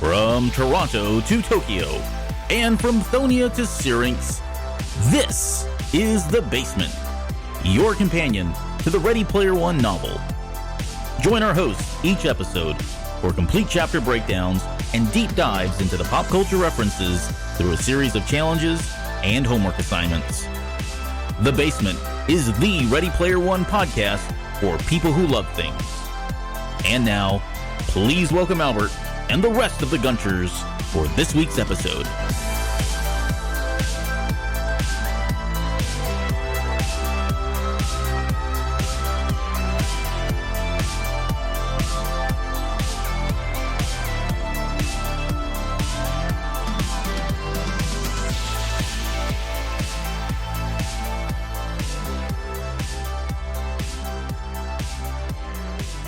From Toronto to Tokyo, and from Thonia to Syrinx, this is The Basement, your companion to the Ready Player One novel. Join our hosts each episode for complete chapter breakdowns and deep dives into the pop culture references through a series of challenges and homework assignments. The Basement is the Ready Player One podcast for people who love things. And now, please welcome Albert and the rest of the Gunters for this week's episode.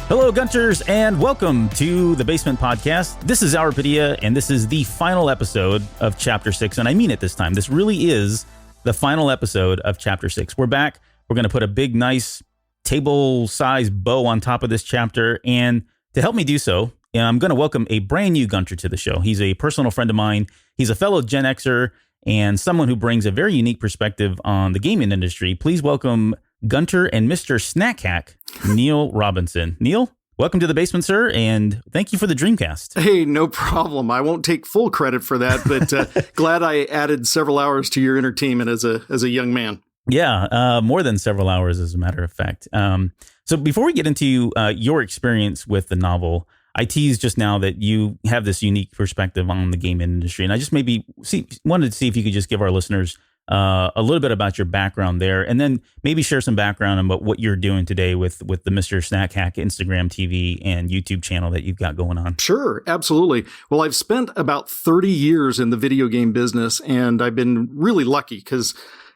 Hello, Gunters, and welcome to the Basement Podcast. This is Albert Padilla, and this is the final episode of Chapter 6, and I mean it this time. This really is the final episode of Chapter 6. We're back. We're going to put a big, nice, table-sized bow on top of this chapter, and to help me do so, I'm going to welcome a brand new Gunter to the show. He's a personal friend of mine. He's a fellow Gen Xer and someone who brings a very unique perspective on the gaming industry. Please welcome Gunter and Mr. Snack Hack, Neal Robison. Neal, welcome to the Basement, sir, and thank you for the Dreamcast. Hey, no problem. I won't take full credit for that, but glad I added several hours to your entertainment as a young man. Yeah, more than several hours, as a matter of fact. So before we get into your experience with the novel, I teased just now that you have this unique perspective on the gaming industry, and I just wanted to see if you could just give our listeners a little bit about your background there, and then maybe share some background about what you're doing today with the Mr. Snack Hack Instagram TV and YouTube channel that you've got going on. Sure, absolutely. Well, I've spent about 30 years in the video game business, and I've been really lucky because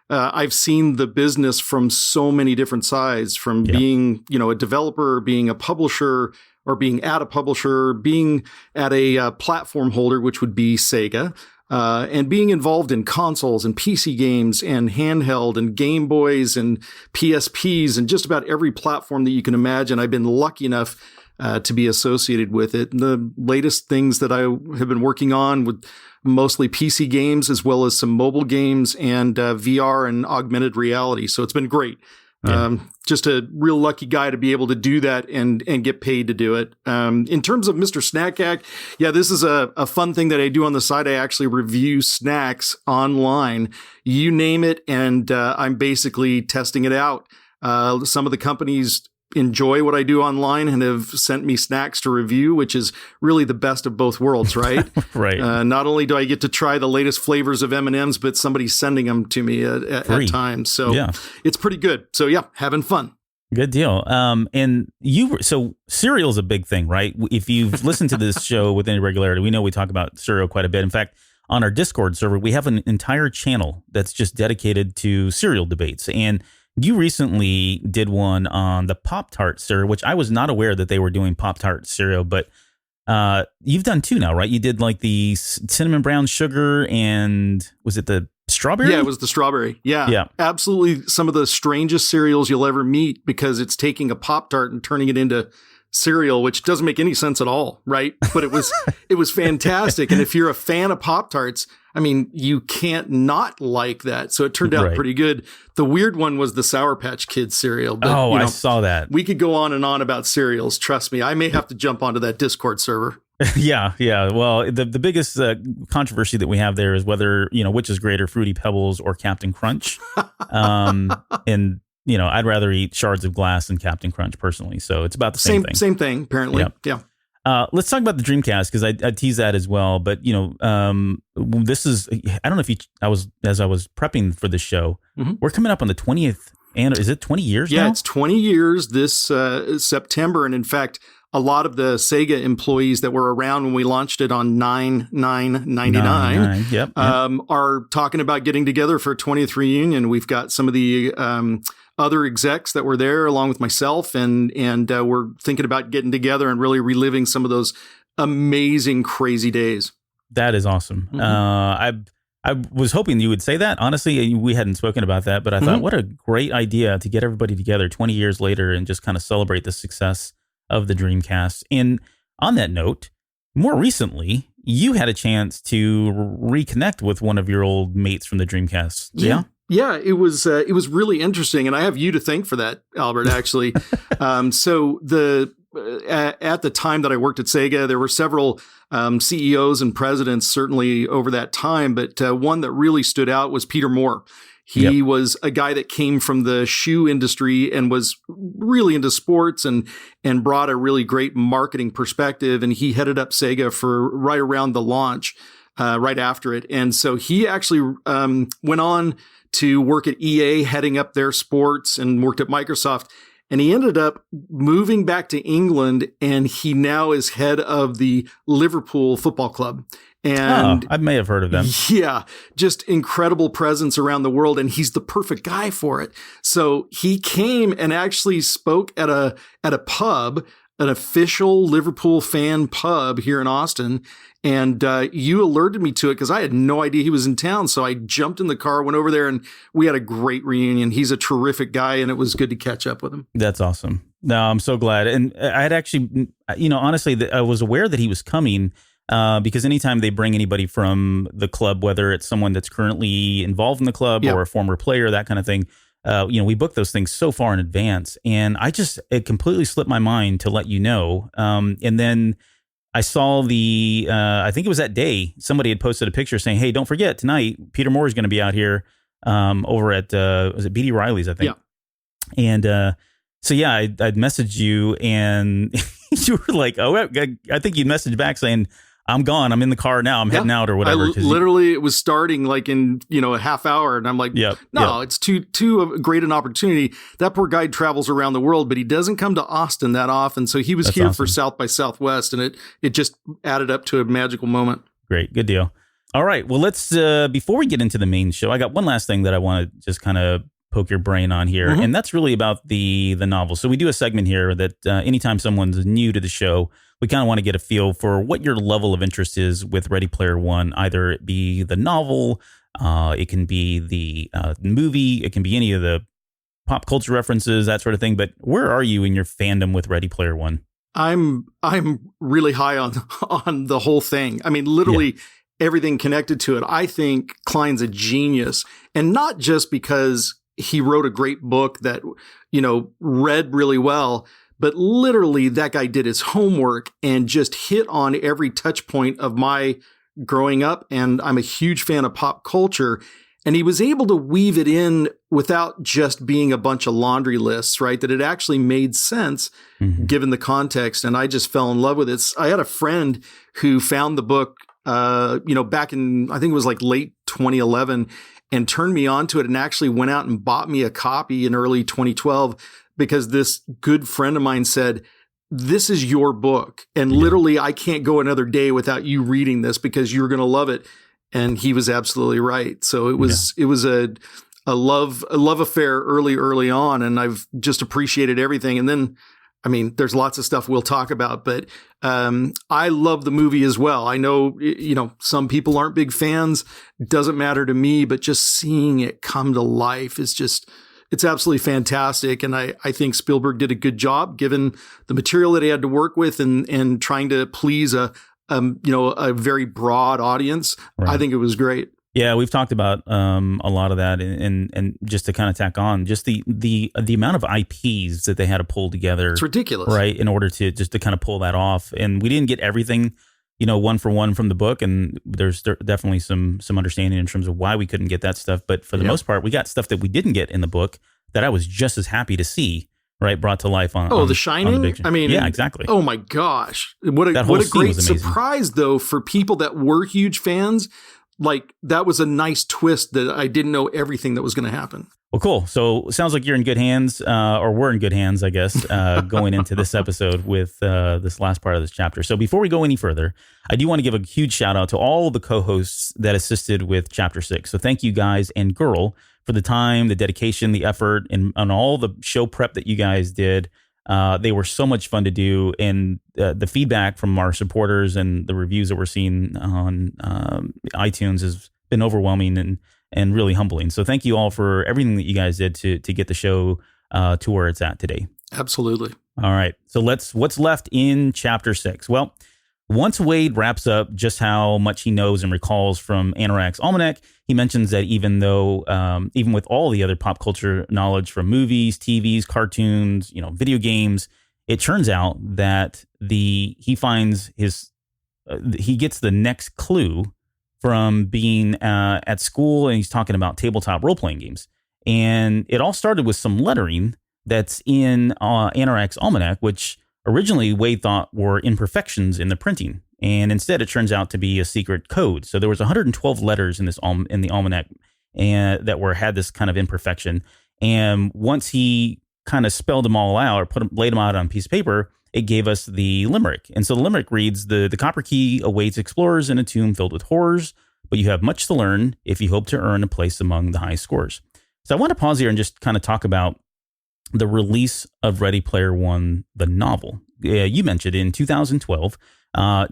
I've seen the business from so many different sides, from being, a developer, being a publisher, or being at a publisher, being at a platform holder, which would be Sega, and being involved in consoles and PC games and handheld and Game Boys and PSPs and just about every platform that you can imagine. I've been lucky enough to be associated with it. And the latest things that I have been working on with mostly PC games, as well as some mobile games and VR and augmented reality. So it's been great. Yeah. Just a real lucky guy to be able to do that and get paid to do it. In terms of Mr. Snack Hack, this is a fun thing that I do on the side. I actually review snacks online, you name it, and I'm basically testing it out. Some of the companies enjoy what I do online and have sent me snacks to review, which is really the best of both worlds, right? Right. Not only do I get to try the latest flavors of M&Ms, but somebody's sending them to me at times. So it's pretty good. So having fun. Good deal. So cereal's a big thing, right? If you've listened to this show with any regularity, we know we talk about cereal quite a bit. In fact, on our Discord server, we have an entire channel that's just dedicated to cereal debates. And you recently did one on the Pop-Tart cereal, which I was not aware that they were doing Pop-Tart cereal, but you've done two now, right? You did like the cinnamon brown sugar and was it the strawberry? Yeah, it was the strawberry. Yeah. Absolutely some of the strangest cereals you'll ever meet because it's taking a Pop-Tart and turning it into cereal, which doesn't make any sense at all, right? But it was fantastic. And if you're a fan of Pop-Tarts, I mean, you can't not like that. So it turned out pretty good. The weird one was the Sour Patch Kids cereal. But, I saw that. We could go on and on about cereals. Trust me. I may have to jump onto that Discord server. Yeah. Well, the biggest controversy that we have there is whether, which is greater, Fruity Pebbles or Captain Crunch. And I'd rather eat shards of glass than Captain Crunch personally. So it's about the same thing. Same thing, apparently. Yeah. Let's talk about the Dreamcast because I tease that as well. But this is I don't know if as I was prepping for this show, we're coming up on the 20th. And is it 20 years now? Yeah, it's 20 years this September, and in fact, a lot of the Sega employees that were around when we launched it on 9/9/99 are talking about getting together for a 20th reunion. We've got some of the other execs that were there along with myself, and we're thinking about getting together and really reliving some of those amazing, crazy days. That is awesome. I was hoping you would say that. Honestly, we hadn't spoken about that, but I thought, what a great idea to get everybody together 20 years later and just kind of celebrate the success of the Dreamcast. And on that note, more recently, you had a chance to reconnect with one of your old mates from the Dreamcast. Yeah. Yeah, it was really interesting, and I have you to thank for that, Albert. Actually, so at the time that I worked at Sega, there were several CEOs and presidents certainly over that time, but one that really stood out was Peter Moore. He was a guy that came from the shoe industry and was really into sports and brought a really great marketing perspective. And he headed up Sega for right around the launch, right after it. And so he actually went on to work at EA, heading up their sports, and worked at Microsoft. And he ended up moving back to England, and he now is head of the Liverpool Football Club. And I may have heard of them. Yeah, just incredible presence around the world, and he's the perfect guy for it. So he came and actually spoke at a pub, an official Liverpool fan pub here in Austin. And you alerted me to it because I had no idea he was in town. So I jumped in the car, went over there, and we had a great reunion. He's a terrific guy, and it was good to catch up with him. That's awesome. No, I'm so glad. And I had actually, honestly, I was aware that he was coming because anytime they bring anybody from the club, whether it's someone that's currently involved in the club or a former player, that kind of thing, we book those things so far in advance. And it completely slipped my mind to let you know. And then I saw I think it was that day, somebody had posted a picture saying, hey, don't forget tonight, Peter Moore is going to be out here over at, was it BD Riley's, I think. Yeah. And so, yeah, I'd messaged you and you were like, oh, I think you messaged back saying, I'm gone. I'm in the car now. I'm heading out or whatever. It was starting like in, a half hour. And I'm like, it's too great an opportunity. That poor guy travels around the world, but he doesn't come to Austin that often. So he was here for South by Southwest, and it just added up to a magical moment. Great. Good deal. All right. Well, let's, before we get into the main show, I got one last thing that I want to just kind of poke your brain on here. Mm-hmm. And that's really about the novel. So we do a segment here that anytime someone's new to the show, we kind of want to get a feel for what your level of interest is with Ready Player One. Either it be the novel, it can be the movie, it can be any of the pop culture references, that sort of thing. But where are you in your fandom with Ready Player One? I'm really high on the whole thing. I mean, literally everything connected to it. I think Klein's a genius, and not just because he wrote a great book that, read really well, but literally that guy did his homework and just hit on every touch point of my growing up. And I'm a huge fan of pop culture. And he was able to weave it in without just being a bunch of laundry lists, right? That it actually made sense given the context. And I just fell in love with it. I had a friend who found the book, back in, I think it was like late 2011, and turned me on to it and actually went out and bought me a copy in early 2012 because this good friend of mine said, this is your book. And literally, I can't go another day without you reading this because you're going to love it. And he was absolutely right. So it was a love affair early on. And I've just appreciated everything. And then, I mean, there's lots of stuff we'll talk about, but I love the movie as well. I know, some people aren't big fans. It doesn't matter to me, but just seeing it come to life is it's absolutely fantastic. And I think Spielberg did a good job given the material that he had to work with and trying to please a very broad audience. Right. I think it was great. Yeah, we've talked about a lot of that, and just to kind of tack on, just the amount of IPs that they had to pull together. It's ridiculous, right? In order to kind of pull that off, and we didn't get everything, one for one from the book, and there's definitely some understanding in terms of why we couldn't get that stuff. But for the most part, we got stuff that we didn't get in the book that I was just as happy to see. Right, brought to life on The Shining. I mean, yeah, exactly. Oh my gosh, what a great surprise though for people that were huge fans. Like, that was a nice twist that I didn't know everything that was going to happen. Well, cool. So it sounds like you're in good hands, or we're in good hands, I guess, going into this episode with this last part of this chapter. So before we go any further, I do want to give a huge shout out to all the co-hosts that assisted with Chapter 6. So thank you guys and girl for the time, the dedication, the effort, and all the show prep that you guys did. They were so much fun to do, and the feedback from our supporters and the reviews that we're seeing on iTunes has been overwhelming and really humbling. So thank you all for everything that you guys did to get the show to where it's at today. Absolutely. All right. So what's left in Chapter 6? Well, once Wade wraps up just how much he knows and recalls from Anorak's Almanac, he mentions that even with all the other pop culture knowledge from movies, TVs, cartoons, video games, it turns out that he gets the next clue from being at school, and he's talking about tabletop role-playing games. And it all started with some lettering that's in Anorak's Almanac, which originally Wade thought were imperfections in the printing. And instead, it turns out to be a secret code. So there was 112 letters in the Almanac and that had this kind of imperfection. And once he kind of spelled them all out or laid them out on a piece of paper, it gave us the Limerick. And so the Limerick reads, the copper key awaits explorers in a tomb filled with horrors, but you have much to learn if you hope to earn a place among the high scores. So I want to pause here and just kind of talk about the release of Ready Player One, the novel. You mentioned in 2012,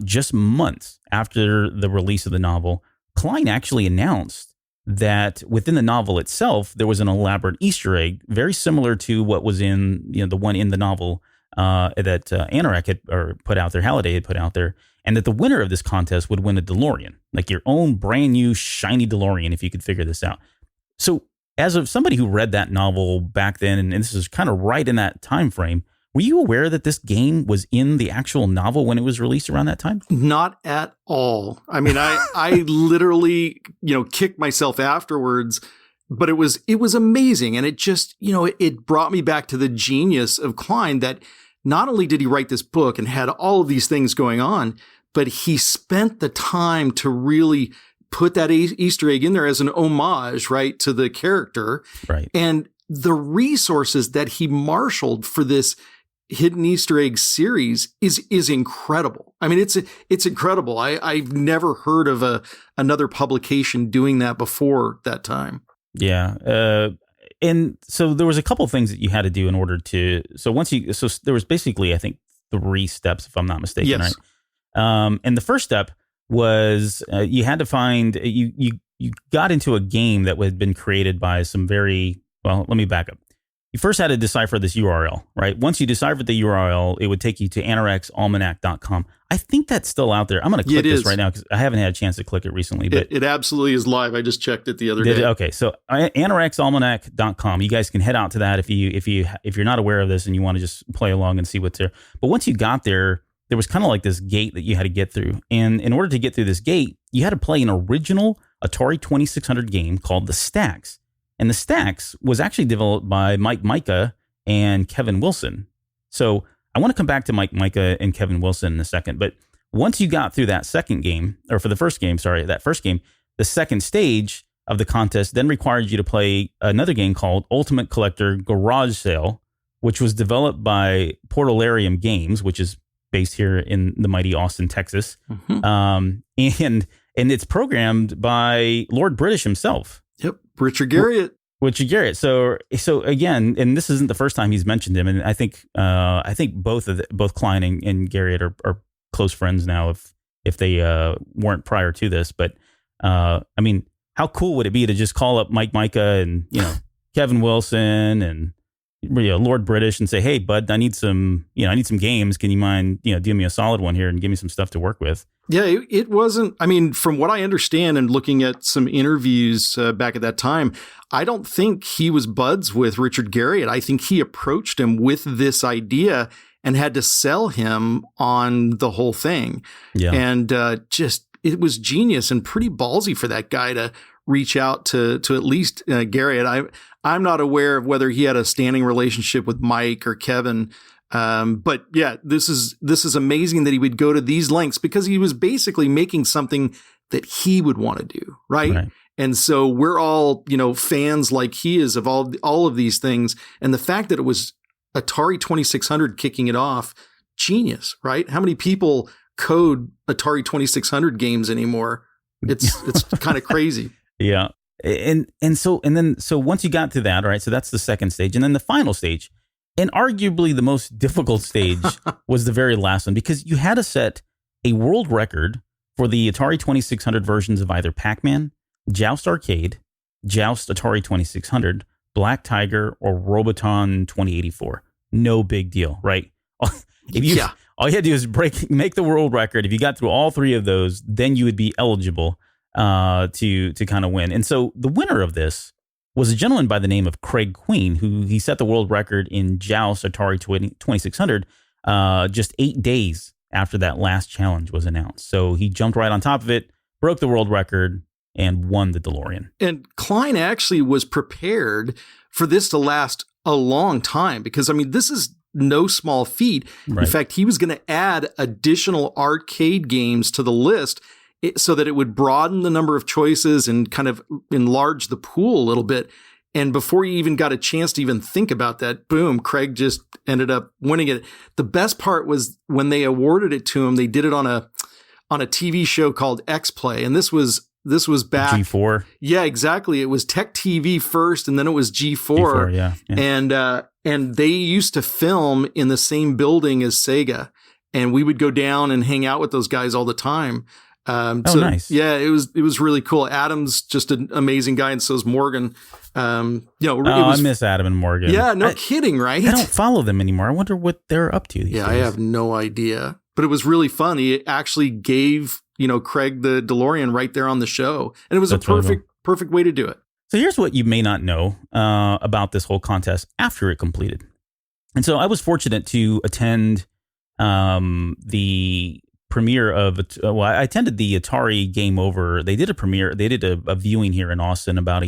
just months after the release of the novel, Klein actually announced that within the novel itself, there was an elaborate Easter egg, very similar to what was in the one in the novel that Anorak had put out there, Halliday had put out there, and that the winner of this contest would win a DeLorean, like your own brand new shiny DeLorean, if you could figure this out. So as of somebody who read that novel back then, and this is kind of right in that time frame, were you aware that this game was in the actual novel when it was released around that time? Not at all. I mean, I literally, kicked myself afterwards, but it was amazing. And it just, it brought me back to the genius of Klein, that not only did he write this book and had all of these things going on, but he spent the time to really put that Easter egg in there as an homage, right, to the character. Right. And the resources that he marshaled for this hidden Easter egg series is incredible. I mean, it's incredible. I've never heard of another publication doing that before that time. Yeah. And so there was a couple of things that you had to do in order to, so there was basically, I think, 3 steps, if I'm not mistaken. Yes. Right? And the first step was you had to find, you got into a game that had been created by let me back up. You first had to decipher this URL, right? Once you deciphered the URL, it would take you to anoraksalmanac.com. I think that's still out there. I'm going to click this right now because I haven't had a chance to click it recently. But it absolutely is live. I just checked it the other day. Okay, so anoraksalmanac.com. You guys can head out to that if you're not aware of this and you want to just play along and see what's there. But once you got there was kind of like this gate that you had to get through. And in order to get through this gate, you had to play an original Atari 2600 game called The Stacks. And The Stacks was actually developed by Mika and Kevin Wilson. So I want to come back to Mika and Kevin Wilson in a second. But once you got through that first game, the second stage of the contest then required you to play another game called Ultimate Collector Garage Sale, which was developed by Portalarium Games, which is based here in the mighty Austin, Texas. Mm-hmm. And it's programmed by Lord British himself. Yep, Richard Garriott. So again, and this isn't the first time he's mentioned him, and I think both Klein and Garriott are close friends now, if they weren't prior to this. But I mean, how cool would it be to just call up Mika and Kevin Wilson and Lord British and say, hey, bud, I need some games. Can you mind do me a solid one here and give me some stuff to work with? Yeah, it wasn't. I mean, from what I understand and looking at some interviews back at that time, I don't think he was buds with Richard Garriott. I think he approached him with this idea and had to sell him on the whole thing. Yeah. And it was genius and pretty ballsy for that guy to reach out to at least Garriott. I'm not aware of whether he had a standing relationship with Mike or Kevin. But yeah, this is amazing that he would go to these lengths because he was basically making something that he would want to do. Right. And so we're all, fans like he is of all of these things. And the fact that it was Atari 2600 kicking it off, genius, right? How many people code Atari 2600 games anymore? It's kind of crazy. Yeah. And so once you got to that, all right, so that's the second stage. And then the final stage, and arguably the most difficult stage was the very last one, because you had to set a world record for the Atari 2600 versions of either Pac-Man, Joust Arcade, Joust Atari 2600, Black Tiger, or Roboton 2084. No big deal, right? all you had to do is make the world record. If you got through all three of those, then you would be eligible to kind of win. And so the winner of this was a gentleman by the name of Craig Queen, who he set the world record in Joust Atari 2600 just 8 days after that last challenge was announced. So he jumped right on top of it, broke the world record, and won the DeLorean. And Klein actually was prepared for this to last a long time because, I mean, this is no small feat. Right. In fact, he was going to add additional arcade games to the list so that it would broaden the number of choices and kind of enlarge the pool a little bit. And before you even got a chance to even think about that, boom, Craig just ended up winning it. The best part was when they awarded it to him, they did it on a TV show called X-Play. And this was back G4. Yeah, exactly. It was Tech TV first, and then it was G4. Yeah. And they used to film in the same building as Sega, and we would go down and hang out with those guys all the time. Nice. Yeah, it was really cool. Adam's just an amazing guy, and so is Morgan. I miss Adam and Morgan. Yeah, no kidding, right? I don't follow them anymore. I wonder what they're up to these days. I have no idea. But it was really fun. He actually gave, Craig the DeLorean right there on the show. And it was perfect way to do it. So here's what you may not know about this whole contest after it completed. And so I was fortunate to attend the premiere of, I attended the Atari Game Over. They did a premiere. They did a viewing here in Austin about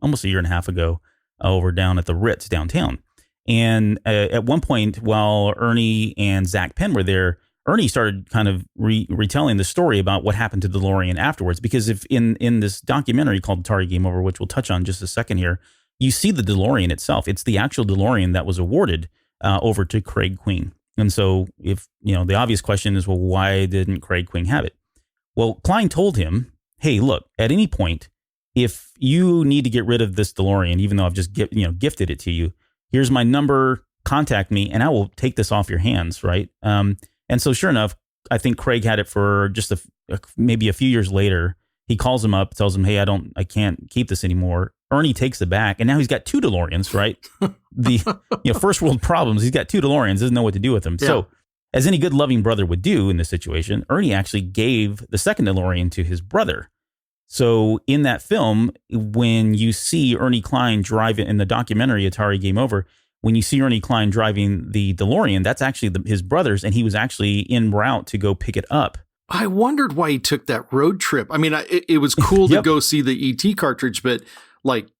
almost a year and a half ago over down at the Ritz downtown. And at one point, while Ernie and Zach Penn were there, Ernie started kind of retelling the story about what happened to DeLorean afterwards. Because if in this documentary called Atari Game Over, which we'll touch on just a second here, you see the DeLorean itself. It's the actual DeLorean that was awarded over to Craig Queen. And so if, the obvious question is, well, why didn't Craig Queen have it? Well, Klein told him, hey, look, at any point, if you need to get rid of this DeLorean, even though I've just gifted it to you, here's my number, contact me, and I will take this off your hands, right? And so sure enough, I think Craig had it for just maybe a few years later. He calls him up, tells him, hey, I can't keep this anymore. Ernie takes it back, and now he's got 2 DeLoreans, right? The first world problems. He's got 2 DeLoreans, doesn't know what to do with them. Yeah. So as any good loving brother would do in this situation, Ernie actually gave the second DeLorean to his brother. So in that film, when you see Ernie Klein drive it in the documentary Atari Game Over, when you see Ernie Klein driving the DeLorean, that's actually his brother's, and he was actually en route to go pick it up. I wondered why he took that road trip. I mean, it was cool to go see the ET cartridge, but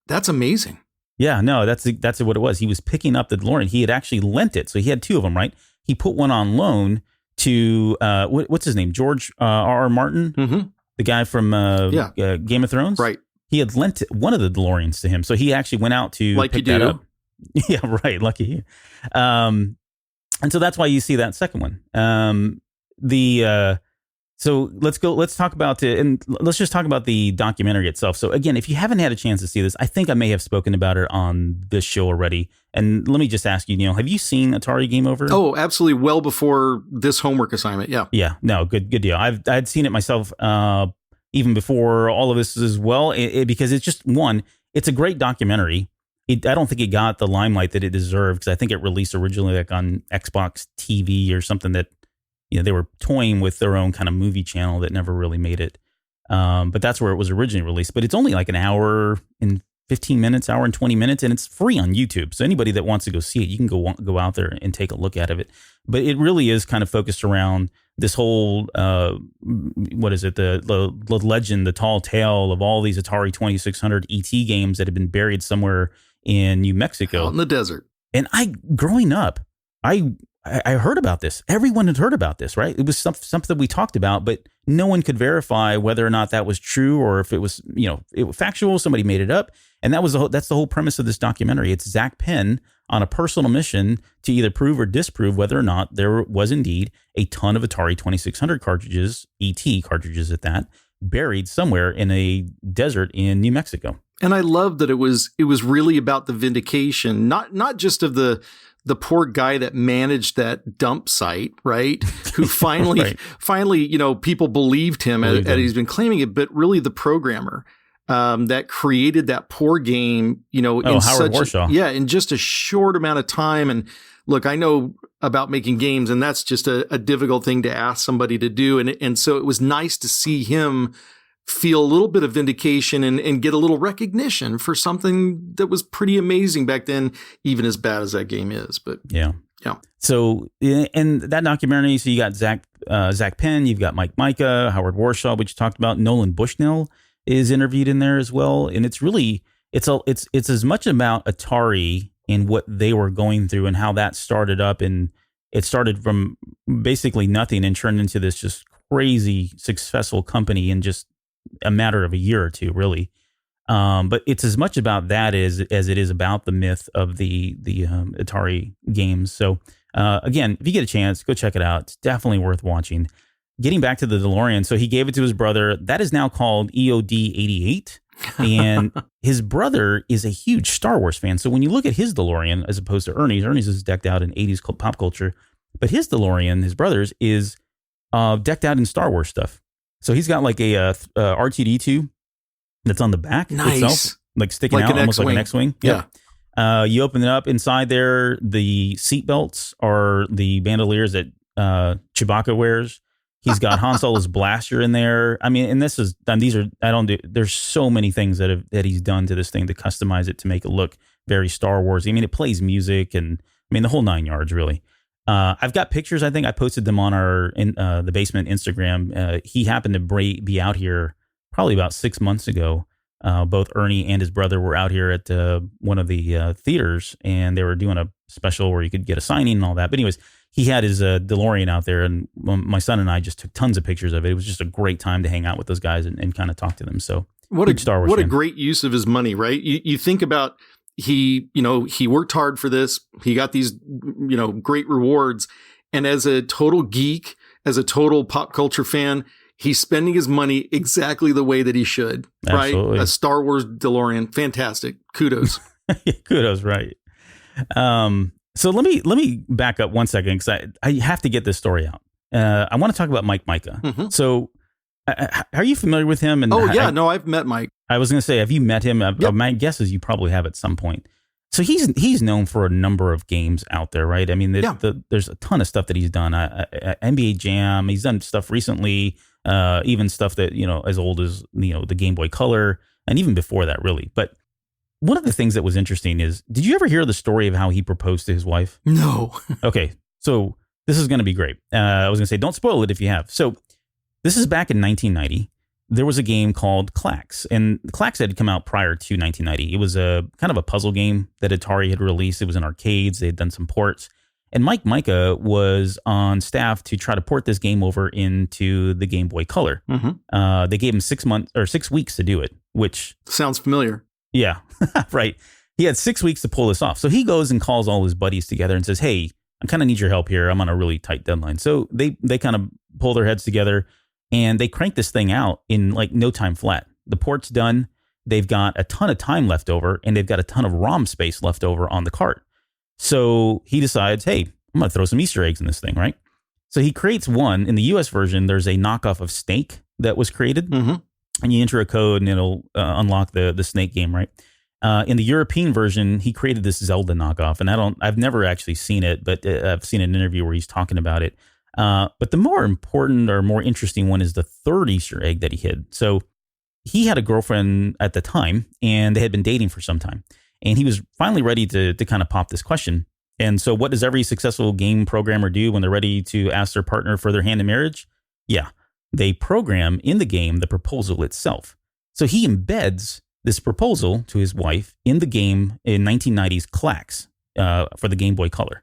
that's amazing. Yeah, no, that's what it was. He was picking up the DeLorean. He had actually lent it, so he had 2 of them, right? He put one on loan to what's his name, George R.R. Martin, the guy from Game of Thrones, right? He had lent one of the DeLoreans to him, so he actually went out to pick that up. Yeah, right. Lucky you. And so that's why you see that second one. So let's talk about it, and let's just talk about the documentary itself. So again, if you haven't had a chance to see this, I think I may have spoken about it on this show already. And let me just ask you, Neal, have you seen Atari Game Over? Oh, absolutely. Well before this homework assignment. Yeah. Yeah. No, good deal. I'd seen it myself even before all of this as well, because it's just it's a great documentary. I don't think it got the limelight that it deserved, because I think it released originally on Xbox TV or something that, they were toying with their own kind of movie channel that never really made it. But that's where it was originally released. But it's only like an hour and 15 minutes, hour and 20 minutes, and it's free on YouTube. So anybody that wants to go see it, you can go out there and take a look at it. But it really is kind of focused around this whole, what is it, the legend, the tall tale of all these Atari 2600 ET games that have been buried somewhere in New Mexico. Out in the desert. And growing up, I heard about this. Everyone had heard about this, right? It was something we talked about, but no one could verify whether or not that was true, or if it was, it was factual. Somebody made it up, and that's the whole premise of this documentary. It's Zach Penn on a personal mission to either prove or disprove whether or not there was indeed a ton of Atari 2600 cartridges, ET cartridges at that, buried somewhere in a desert in New Mexico. And I love that it was really about the vindication, not just of the poor guy that managed that dump site, right? Who finally, people believed him as he's been claiming it, but really the programmer that created that poor game, in Howard Warshaw. in just a short amount of time. And look, I know about making games. And that's just a difficult thing to ask somebody to do. And so it was nice to see him feel a little bit of vindication and get a little recognition for something that was pretty amazing back then, even as bad as that game is. But yeah. So in that documentary, so you got Zach Penn, you've got Mika, Howard Warshaw, which you talked about. Nolan Bushnell is interviewed in there as well. And it's really, it's as much about Atari and what they were going through and how that started up. And it started from basically nothing and turned into this just crazy successful company in just a matter of a year or two, really. But it's as much about that as it is about the myth of the Atari games. So again, if you get a chance, go check it out. It's definitely worth watching. Getting back to the DeLorean, so he gave it to his brother. That is now called EOD-88. And his brother is a huge Star Wars fan. So when you look at his DeLorean, as opposed to Ernie's is decked out in 80s pop culture. But his DeLorean, his brother's, is decked out in Star Wars stuff. So he's got like a R2-D2 that's on the back itself, like sticking like out almost like an X-Wing. Yeah. You open it up. Inside there, the seat belts are the bandoliers that Chewbacca wears. He's got Han Solo's blaster in there. I mean, and there's so many things that he's done to this thing to customize it to make it look very Star Wars. I mean, it plays music and I mean, the whole 9 yards, really. I've got pictures. I think I posted them on the basement Instagram. He happened to be out here probably about 6 months ago. Both Ernie and his brother were out here at one of the theaters, and they were doing a special where you could get a signing and all that. But anyways, he had his DeLorean out there, and my son and I just took tons of pictures of it. It was just a great time to hang out with those guys and kind of talk to them. So what a great use of his money, right? You think about he worked hard for this. He got these, great rewards. And as a total geek, as a total pop culture fan, he's spending his money exactly the way that he should, Absolutely. Right? A Star Wars DeLorean. Fantastic. Kudos. Kudos. Right. So let me back up 1 second because I have to get this story out. I want to talk about Mika. Mm-hmm. So are you familiar with him? And I've met Mike. I was going to say, have you met him? Yep. My guess is you probably have at some point. So he's known for a number of games out there, right? I mean, there's a ton of stuff that he's done. NBA Jam. He's done stuff recently, even stuff that, as old as, the Game Boy Color and even before that, really. But one of the things that was interesting is, did you ever hear the story of how he proposed to his wife? No. Okay. So this is going to be great. I was going to say, don't spoil it if you have. So this is back in 1990. There was a game called Clax, and Clax had come out prior to 1990. It was a kind of a puzzle game that Atari had released. It was in arcades. They had done some ports. And Mika was on staff to try to port this game over into the Game Boy Color. Mm-hmm. They gave him 6 weeks to do it, which sounds familiar. Yeah, right. He had 6 weeks to pull this off. So he goes and calls all his buddies together and says, hey, I kind of need your help here. I'm on a really tight deadline. So they kind of pull their heads together and they crank this thing out in like no time flat. The port's done. They've got a ton of time left over and they've got a ton of ROM space left over on the cart. So he decides, hey, I'm going to throw some Easter eggs in this thing, right? So he creates one. In the US version, there's a knockoff of Snake that was created. Mm-hmm. And you enter a code and it'll unlock the Snake game, right? In the European version, he created this Zelda knockoff. And I've never actually seen it, but I've seen an interview where he's talking about it. But the more important or more interesting one is the third Easter egg that he hid. So he had a girlfriend at the time and they had been dating for some time. And he was finally ready to kind of pop this question. And so what does every successful game programmer do when they're ready to ask their partner for their hand in marriage? Yeah, they program in the game the proposal itself. So he embeds this proposal to his wife in the game in 1990's Clax for the Game Boy Color.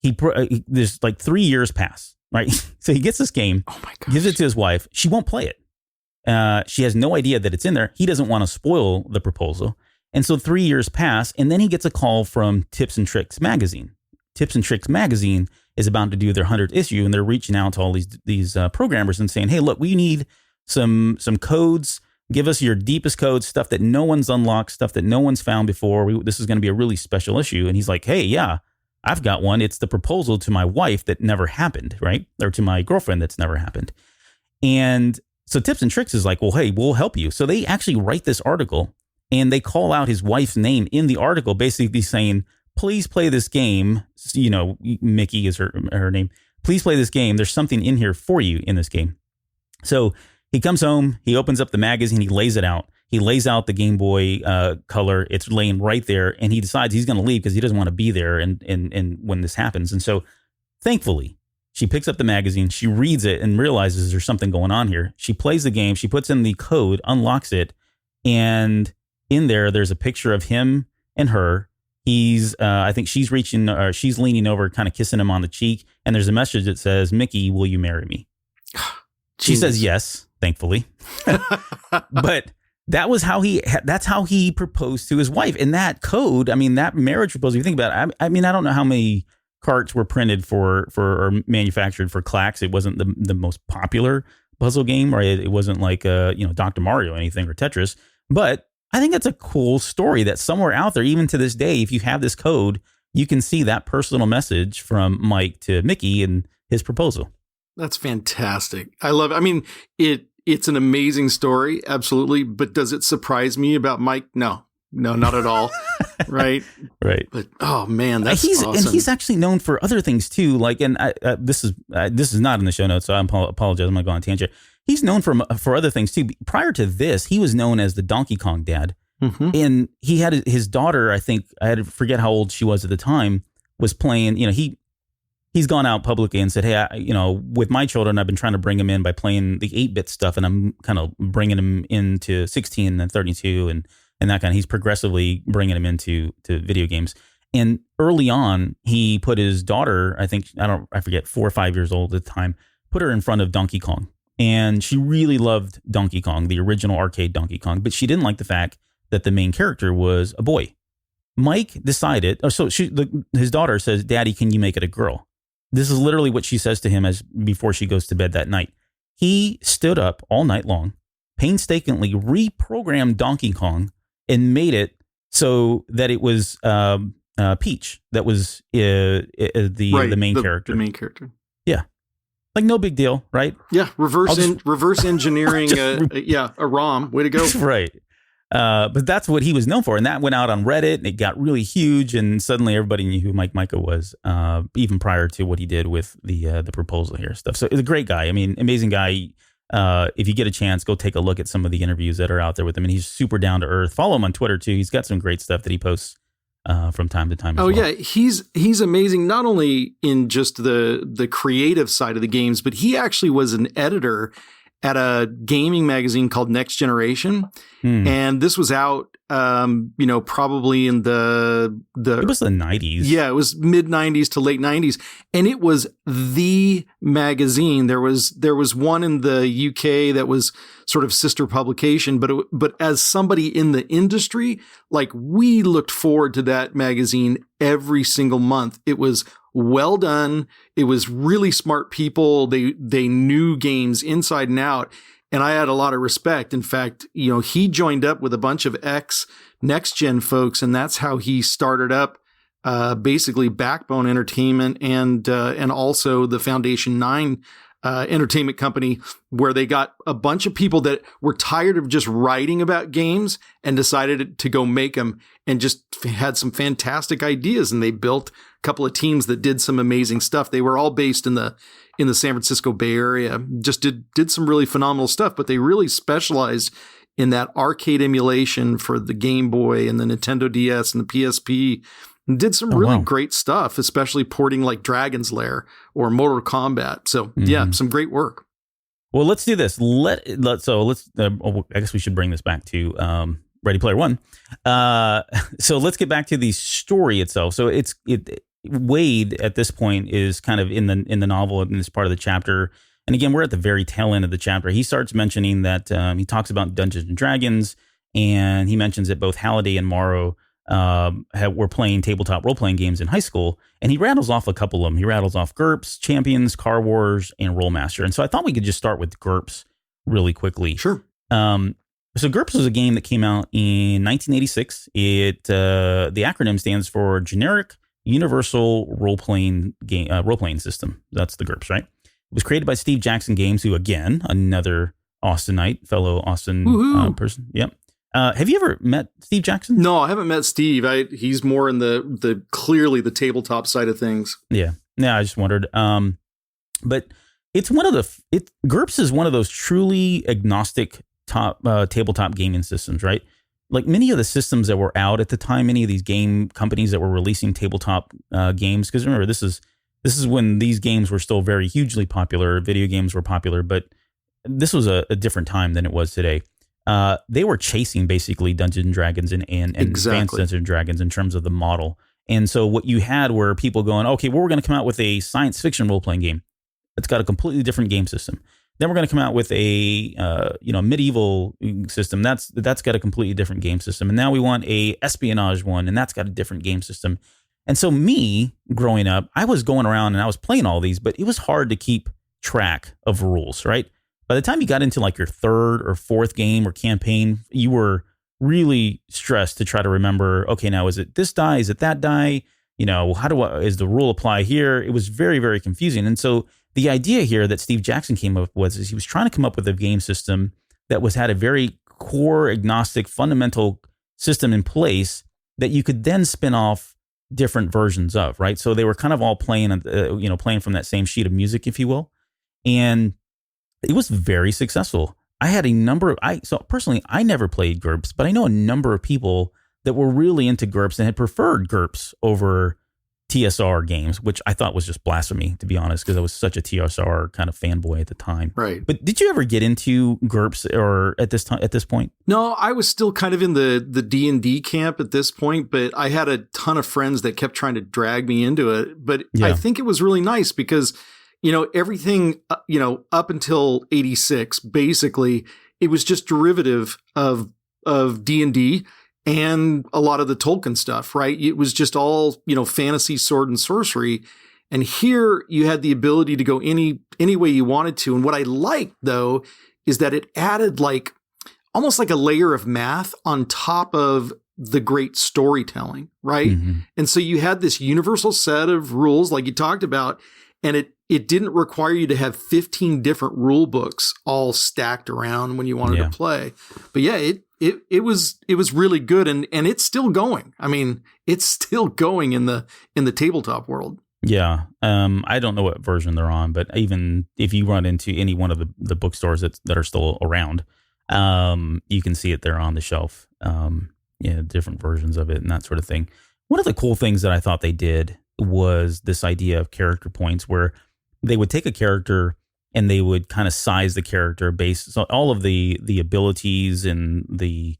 There's like 3 years pass, right? So he gets this game, gives it to his wife. She won't play it. She has no idea that it's in there. He doesn't want to spoil the proposal. And so 3 years pass, and then he gets a call from Tips and Tricks magazine. Tips and Tricks magazine is about to do their 100th issue, and they're reaching out to all these programmers and saying, hey, look, we need some codes. Give us your deepest codes, stuff that no one's unlocked, stuff that no one's found before. This is going to be a really special issue. And he's like, hey, yeah, I've got one. It's the proposal to my wife that never happened, right? Or to my girlfriend that's never happened. And so Tips and Tricks is like, well, hey, we'll help you. So they actually write this article and they call out his wife's name in the article, basically saying, please play this game. You know, Mickey is her name. Please play this game. There's something in here for you in this game. So he comes home, he opens up the magazine, he lays it out. He lays out the Game Boy Color. It's laying right there, and he decides he's going to leave because he doesn't want to be there and when this happens. And so, thankfully, she picks up the magazine, she reads it, and realizes there's something going on here. She plays the game, she puts in the code, unlocks it, and in there's a picture of him and her. He's, I think she's leaning over, kind of kissing him on the cheek, and there's a message that says, "Mickey, will you marry me?" She says yes, thankfully, but. That's how he proposed to his wife. And that code, I mean, that marriage proposal, if you think about it, I mean, I don't know how many carts were printed or manufactured for Clax. It wasn't the most popular puzzle game, right? It wasn't like, Dr. Mario or anything or Tetris. But I think that's a cool story that somewhere out there, even to this day, if you have this code, you can see that personal message from Mike to Mickey and his proposal. That's fantastic. I love it. I mean, it's an amazing story, absolutely. But does it surprise me about Mike? No, not at all. Right. But oh man, that's awesome. And he's actually known for other things too. Like, and this is not in the show notes, so I apologize. I'm not going on tangent. He's known for other things too. Prior to this, he was known as the Donkey Kong Dad, and he had his daughter. I think I had to forget how old she was at the time. Was playing. You know, he's gone out publicly and said, hey, with my children, I've been trying to bring them in by playing the 8-bit stuff, and I'm kind of bringing them into 16 and 32 and that kind of, he's progressively bringing them into video games. And early on, he put his daughter, I forget, 4 or 5 years old at the time, put her in front of Donkey Kong. And she really loved Donkey Kong, the original arcade Donkey Kong, but she didn't like the fact that the main character was a boy. Mike decided, his daughter says, "Daddy, can you make it a girl?" This is literally what she says to him before she goes to bed that night. He stood up all night long, painstakingly reprogrammed Donkey Kong, and made it so that it was Peach that was the main character. The main character. Yeah. Like, no big deal, right? Yeah. Reverse engineering a ROM. Way to go. Right. But that's what he was known for. And that went out on Reddit, and it got really huge. And suddenly everybody knew who Mika was, even prior to what he did with the proposal here stuff. So he's a great guy. I mean, amazing guy. If you get a chance, go take a look at some of the interviews that are out there with him. And he's super down to earth. Follow him on Twitter too. He's got some great stuff that he posts from time to time. As well. Yeah. He's amazing. Not only in just the creative side of the games, but he actually was an editor at a gaming magazine called Next Generation. And this was out, probably in it was the 90s. Yeah, it was mid 90s to late 90s. And it was the magazine. There was one in the UK that was sort of sister publication, but as somebody in the industry, like, we looked forward to that magazine every single month. It was well done. It was really smart people. They knew games inside and out. And I had a lot of respect. In fact, he joined up with a bunch of next gen folks, and that's how he started up basically Backbone Entertainment and also the Foundation 9 entertainment company, where they got a bunch of people that were tired of just writing about games and decided to go make them, and just had some fantastic ideas. And they built a couple of teams that did some amazing stuff. They were all based in the San Francisco Bay Area, just did some really phenomenal stuff, but they really specialized in that arcade emulation for the Game Boy and the Nintendo DS and the PSP. And did some really great stuff, especially porting like Dragon's Lair or Mortal Kombat. So yeah, some great work. Well, let's do this. Let's I guess we should bring this back to Ready Player One. So let's get back to the story itself. So Wade at this point is kind of in the novel, in this part of the chapter. And again, we're at the very tail end of the chapter. He starts mentioning that he talks about Dungeons and Dragons, and he mentions that both Halliday and Morrow were playing tabletop role-playing games in high school, and he rattles off a couple of them. He rattles off GURPS, Champions, Car Wars, and Rolemaster. And so I thought we could just start with GURPS really quickly. Sure. So GURPS was a game that came out in 1986. The acronym stands for Generic Universal Role-Playing System. That's the GURPS, right? It was created by Steve Jackson Games, who, again, another Austinite, fellow Austin person. Yep. Have you ever met Steve Jackson? No, I haven't met Steve. He's more in the clearly the tabletop side of things. Yeah. I just wondered. But it's GURPS is one of those truly agnostic tabletop gaming systems, right? Like many of the systems that were out at the time, many of these game companies that were releasing tabletop games, because remember, this is when these games were still very hugely popular. Video games were popular, but this was a different time than it was today. They were chasing basically Dungeons and Dragons and advanced Dungeons and Dragons in terms of the model. And so what you had were people going, okay, well, we're going to come out with a science fiction role-playing game. It's got a completely different game system. Then we're going to come out with a medieval system. That's got a completely different game system. And now we want a espionage one, and that's got a different game system. And so me, growing up, I was going around and I was playing all these, but it was hard to keep track of rules, right? By the time you got into like your third or fourth game or campaign, you were really stressed to try to remember, okay, now is it this die? Is it that die? Is the rule apply here? It was very, very confusing. And so the idea here that Steve Jackson came up with is he was trying to come up with a game system that had a very core agnostic fundamental system in place that you could then spin off different versions of, right? So they were kind of all playing from that same sheet of music, if you will. And it was very successful. I had so personally, I never played GURPS, but I know a number of people that were really into GURPS and had preferred GURPS over TSR games, which I thought was just blasphemy, to be honest, because I was such a TSR kind of fanboy at the time. Right. But did you ever get into GURPS or at this point? No, I was still kind of in the D&D camp at this point, but I had a ton of friends that kept trying to drag me into it. But yeah. I think it was really nice because, everything, up until 86, basically, it was just derivative of D&D. And a lot of the Tolkien stuff, right? It was just all, fantasy, sword and sorcery. And here you had the ability to go any way you wanted to. And what I liked, though, is that it added almost like a layer of math on top of the great storytelling, right? Mm-hmm. And so you had this universal set of rules like you talked about, and it didn't require you to have 15 different rule books all stacked around when you wanted to play. But yeah, it was really good, and it's still going. I mean, it's still going in the tabletop world. Yeah. I don't know what version they're on, but even if you run into any one of the bookstores that are still around, you can see it there on the shelf. Different versions of it and that sort of thing. One of the cool things that I thought they did was this idea of character points, where they would take a character and they would kind of size the character based on all of the abilities and the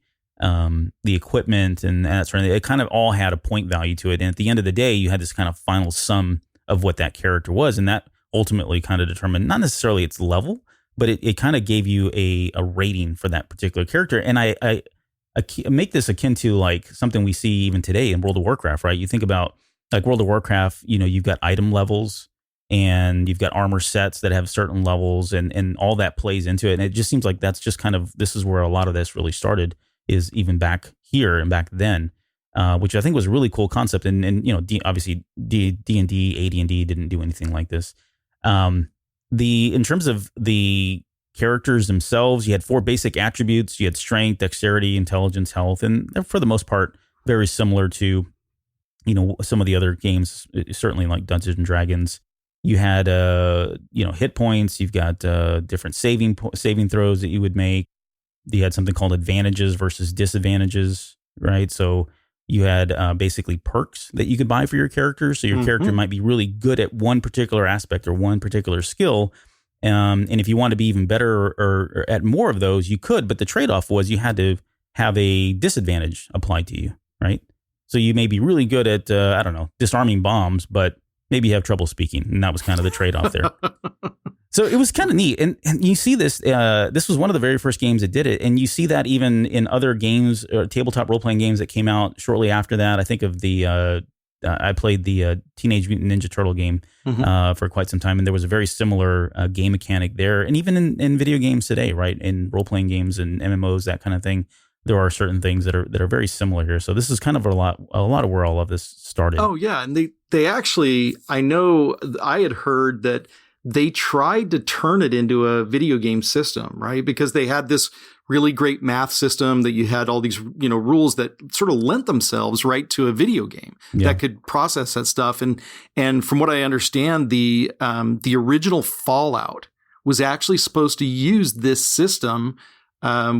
equipment and that sort of thing. It kind of all had a point value to it. And at the end of the day, you had this kind of final sum of what that character was. And that ultimately kind of determined not necessarily its level, but it kind of gave you a rating for that particular character. And I make this akin to like something we see even today in World of Warcraft, right? You think about like World of Warcraft, you've got item levels, and you've got armor sets that have certain levels, and all that plays into it. And it just seems like that's just kind of, this is where a lot of this really started, is even back here and back then, which I think was a really cool concept. And obviously D&D, AD&D didn't do anything like this. In terms of the characters themselves, you had 4 basic attributes. You had strength, dexterity, intelligence, health, and they're for the most part very similar to, some of the other games, certainly like Dungeons and Dragons. You had, hit points. You've got different saving throws that you would make. You had something called advantages versus disadvantages, right? So you had basically perks that you could buy for your character. So your character might be really good at one particular aspect or one particular skill. And if you want to be even better or at more of those, you could. But the trade-off was you had to have a disadvantage applied to you, right? So you may be really good at, disarming bombs, but maybe you have trouble speaking. And that was kind of the trade-off there. So it was kind of neat. And you see this, this was one of the very first games that did it. And you see that even in other games, tabletop role-playing games that came out shortly after that. I think of I played the Teenage Mutant Ninja Turtle game for quite some time. And there was a very similar game mechanic there. And even in video games today, right? In role-playing games and MMOs, that kind of thing, there are certain things that are very similar here. So this is kind of a lot of where all of this started. Oh, yeah. And they actually, I know I had heard that they tried to turn it into a video game system, right? Because they had this really great math system that you had all these, rules that sort of lent themselves right to a video game that could process that stuff. And from what I understand, the original Fallout was actually supposed to use this system,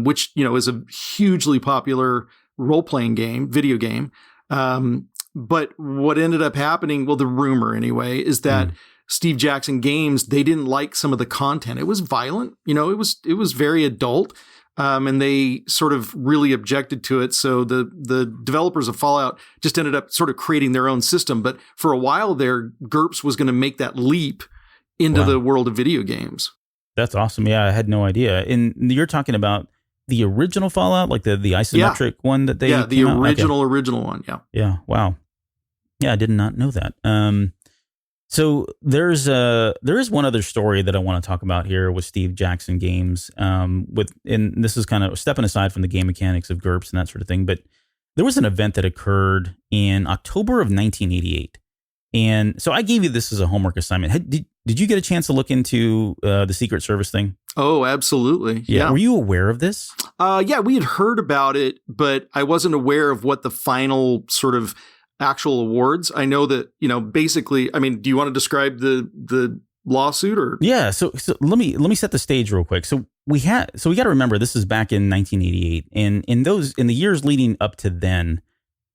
which, is a hugely popular role-playing video game. But what ended up happening, well, the rumor anyway, is that Steve Jackson Games, they didn't like some of the content. It was violent, it was very adult. And they sort of really objected to it. So the developers of Fallout just ended up sort of creating their own system. But for a while there, GURPS was going to make that leap into the world of video games. That's awesome. Yeah, I had no idea. And you're talking about the original Fallout, like the isometric one that they the original one. Yeah. Yeah. Wow. Yeah, I did not know that. So there is one other story that I want to talk about here with Steve Jackson Games. And this is kind of stepping aside from the game mechanics of GURPS and that sort of thing. But there was an event that occurred in October of 1988. And so I gave you this as a homework assignment. Did you get a chance to look into the Secret Service thing? Oh, absolutely. Yeah. Were you aware of this? Yeah, we had heard about it, but I wasn't aware of what the final sort of actual awards. I know that, basically, I mean, do you want to describe the lawsuit or? Yeah. So let me set the stage real quick. So we got to remember this is back in 1988. And in the years leading up to then,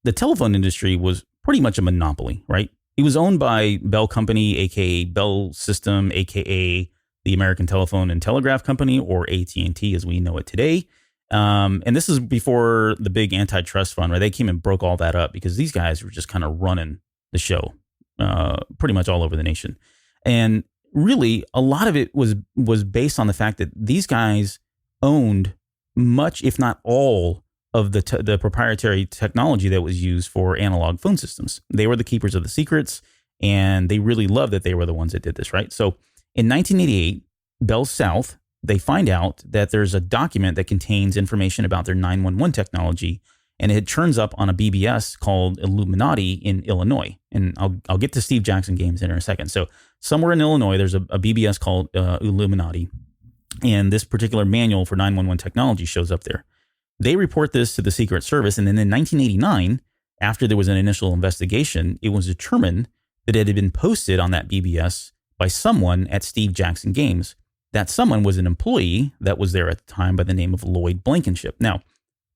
the telephone industry was pretty much a monopoly, right? It was owned by Bell Company, aka Bell System, aka the American Telephone and Telegraph Company, or AT&T as we know it today. And this is before the big antitrust fund, right? They came and broke all that up because these guys were just kind of running the show pretty much all over the nation. And really, a lot of it was based on the fact that these guys owned much, if not all, of the proprietary technology that was used for analog phone systems. They were the keepers of the secrets, and they really loved that they were the ones that did this, right? So in 1988, Bell South, they find out that there's a document that contains information about their 911 technology, and it turns up on a BBS called Illuminati in Illinois. And I'll get to Steve Jackson Games in a second. So somewhere in Illinois, there's a BBS called Illuminati, and this particular manual for 911 technology shows up there. They report this to the Secret Service, and then in 1989, after there was an initial investigation, it was determined that it had been posted on that BBS by someone at Steve Jackson Games. That someone was an employee that was there at the time by the name of Lloyd Blankenship. Now,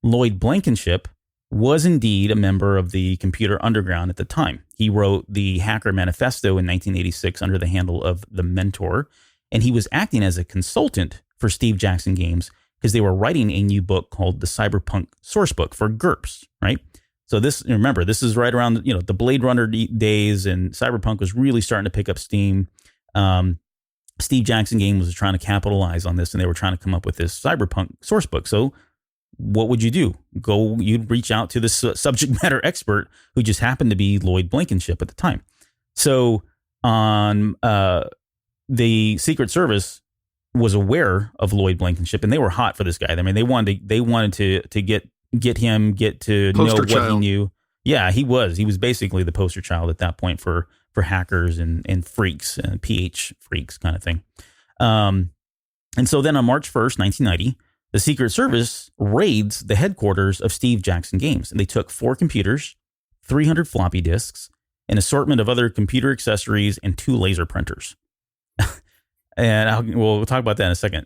Lloyd Blankenship was indeed a member of the Computer Underground at the time. He wrote the Hacker Manifesto in 1986 under the handle of The Mentor, and he was acting as a consultant for Steve Jackson Games because they were writing a new book called the Cyberpunk Sourcebook for GURPS, right? So this is right around the Blade Runner days, and Cyberpunk was really starting to pick up steam. Steve Jackson Games was trying to capitalize on this, and they were trying to come up with this Cyberpunk Sourcebook. So what would you do? You'd reach out to the subject matter expert who just happened to be Lloyd Blankenship at the time. So on the Secret Service was aware of Lloyd Blankenship, and they were hot for this guy. I mean, they wanted to get him to know what he knew. Yeah, he was basically the poster child at that point for hackers and freaks and PH freaks kind of thing. And so then on March 1st, 1990, the Secret Service raids the headquarters of Steve Jackson Games, and they took 4 computers, 300 floppy disks, an assortment of other computer accessories, and 2 laser printers. And we'll talk about that in a second.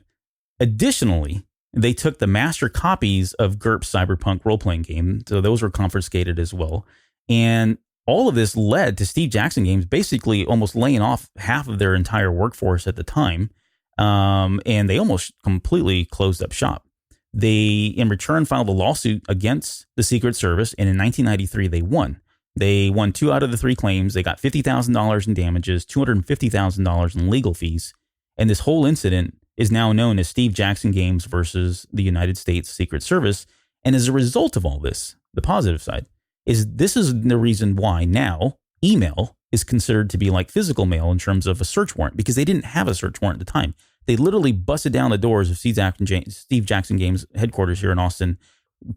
Additionally, they took the master copies of GURPS Cyberpunk role-playing game, so those were confiscated as well. And all of this led to Steve Jackson Games basically almost laying off half of their entire workforce at the time, and they almost completely closed up shop. They, in return, filed a lawsuit against the Secret Service, and in 1993, they won. They won 2 out of the 3 claims. They got $50,000 in damages, $250,000 in legal fees, and this whole incident is now known as Steve Jackson Games versus the United States Secret Service. And as a result of all this, the positive side is this is the reason why now email is considered to be like physical mail in terms of a search warrant, because they didn't have a search warrant at the time. They literally busted down the doors of Steve Jackson Games headquarters here in Austin,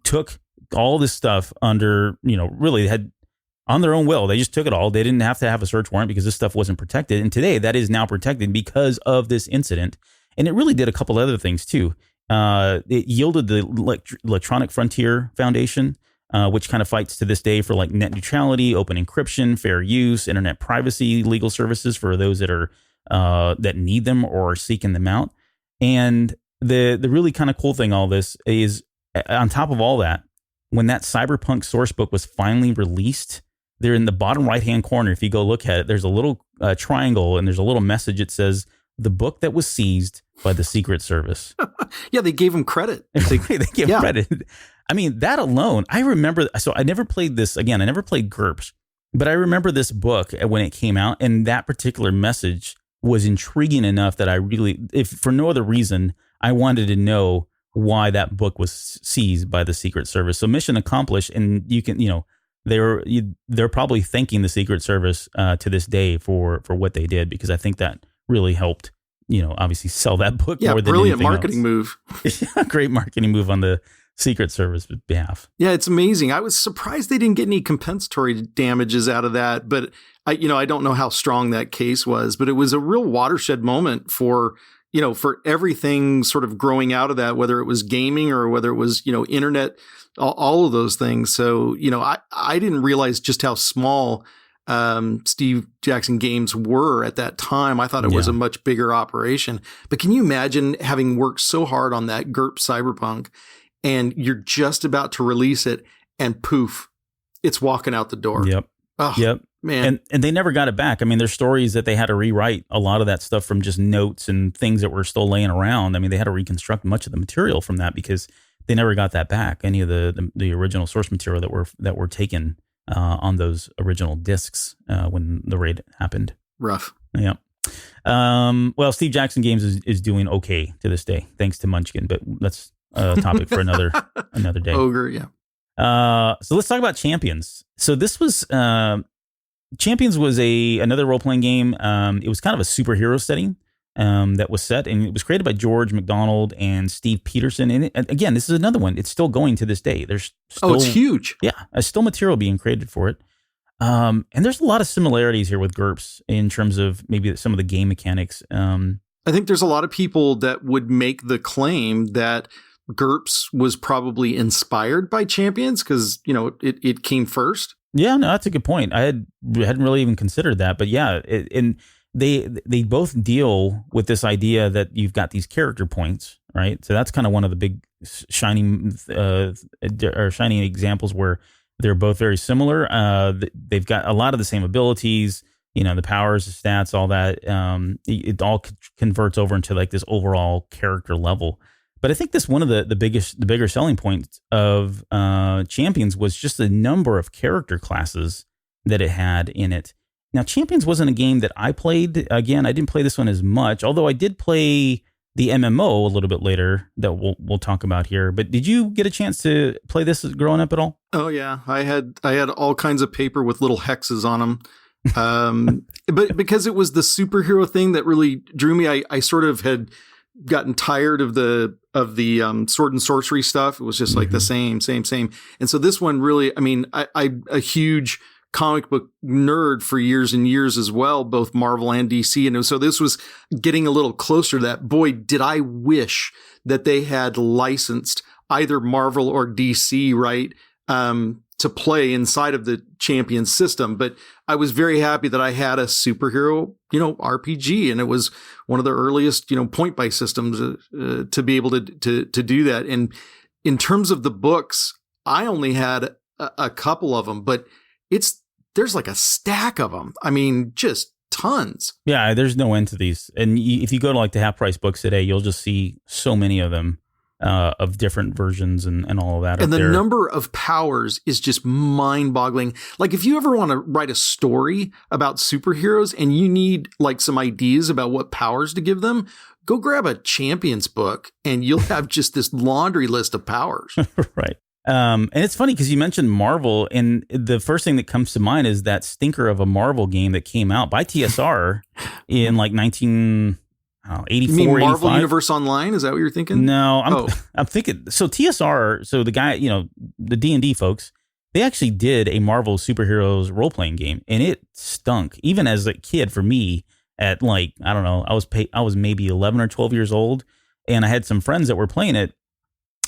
took all this stuff under, really had on their own will. They just took it all. They didn't have to have a search warrant because this stuff wasn't protected. And today that is now protected because of this incident. And it really did a couple other things too. It yielded the Electronic Frontier Foundation, which kind of fights to this day for like net neutrality, open encryption, fair use, internet privacy, legal services for those that are that need them or are seeking them out. And the really kind of cool thing, all this is on top of all that, when that Cyberpunk Sourcebook was finally released, there in the bottom right hand corner, if you go look at it, there's a little triangle and there's a little message. It says the book that was seized by the Secret Service. Yeah, they gave him credit. They gave credit. I mean, that alone, I remember. So I never played this again. I never played GURPS, but I remember this book when it came out, and that particular message was intriguing enough that I really, if for no other reason, I wanted to know why that book was seized by the Secret Service. So mission accomplished, and you can, they're probably thanking the Secret Service to this day for what they did, because I think that really helped, obviously sell that book more than brilliant anything marketing move. Great marketing move on the Secret Service behalf. Yeah, it's amazing. I was surprised they didn't get any compensatory damages out of that, but I don't know how strong that case was, but it was a real watershed moment for everything sort of growing out of that, whether it was gaming or whether it was, internet, all of those things. So, I didn't realize just how small Steve Jackson Games were at that time. I thought it was a much bigger operation. But can you imagine having worked so hard on that GURPS Cyberpunk, and you're just about to release it, and poof, it's walking out the door. Yep. Oh, yep. Man. And they never got it back. I mean, there's stories that they had to rewrite a lot of that stuff from just notes and things that were still laying around. I mean, they had to reconstruct much of the material from that because they never got that back. Any of the original source material that were taken on those original discs when the raid happened. Rough. Yeah. Well, Steve Jackson Games is doing okay to this day, thanks to Munchkin, but that's a topic for another day. Ogre, yeah. So let's talk about Champions. So this was Champions was another role-playing game. It was kind of a superhero setting that was set, and it was created by George McDonald and Steve Peterson. And again, this is another one. It's still going to this day. There's still, it's huge. Yeah, there's still material being created for it. And there's a lot of similarities here with GURPS in terms of maybe some of the game mechanics. I think there's a lot of people that would make the claim that GURPS was probably inspired by Champions because, it came first. Yeah, no, that's a good point. I hadn't really even considered that, but yeah, and they both deal with this idea that you've got these character points, right? So that's kind of one of the big shining examples where they're both very similar. They've got a lot of the same abilities, the powers, the stats, all that. It all converts over into like this overall character level. But I think this one of the bigger selling points of Champions was just the number of character classes that it had in it. Now, Champions wasn't a game that I played. Again, I didn't play this one as much, although I did play the MMO a little bit later that we'll talk about here. But did you get a chance to play this growing up at all? Oh yeah, I had all kinds of paper with little hexes on them. But because it was the superhero thing that really drew me, I sort of had gotten tired of the sword and sorcery stuff. It was just like the same. And so this one really, I mean, I'm a huge comic book nerd for years and years as well, both Marvel and DC. And so this was getting a little closer to that. Boy, did I wish that they had licensed either Marvel or DC, right? To play inside of the Champions system. But I was very happy that I had a superhero, RPG, and it was one of the earliest, point-by systems to be able to do that. And in terms of the books, I only had a couple of them, but there's like a stack of them. I mean, just tons. Yeah, there's no end to these. And if you go to like the half price books today, you'll just see so many of them. Of different versions and all of that. And the number of powers is just mind-boggling. Like if you ever want to write a story about superheroes and you need like some ideas about what powers to give them, go grab a Champions book and you'll have just this laundry list of powers. Right. And it's funny because you mentioned Marvel, and the first thing that comes to mind is that stinker of a Marvel game that came out by TSR in like 84, you mean Marvel 85? Universe Online? Is that what you're thinking? No, I'm thinking. So TSR, so the guy, the D&D folks, they actually did a Marvel superheroes role-playing game, and it stunk. Even as a kid, for me, at like, I don't know, I was maybe 11 or 12 years old, and I had some friends that were playing it.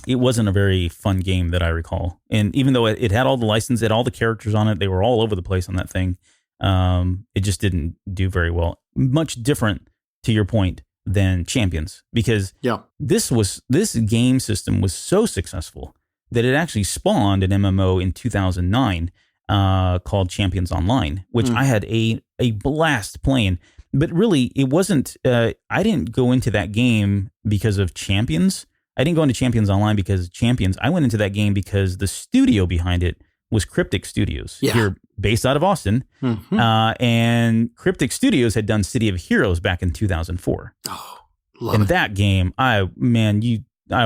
It wasn't a very fun game that I recall. And even though it had all the license, it had all the characters on it, they were all over the place on that thing. It just didn't do very well. Much different, to your point, than Champions, because this game system was so successful that it actually spawned an MMO in 2009 called Champions Online, which I had a blast playing. But really, it wasn't. I didn't go into that game because of Champions. I didn't go into Champions Online because of Champions. I went into that game because the studio behind it was Cryptic Studios. Here, based out of Austin. And Cryptic Studios had done City of Heroes back in 2004. Oh, love it. That game, I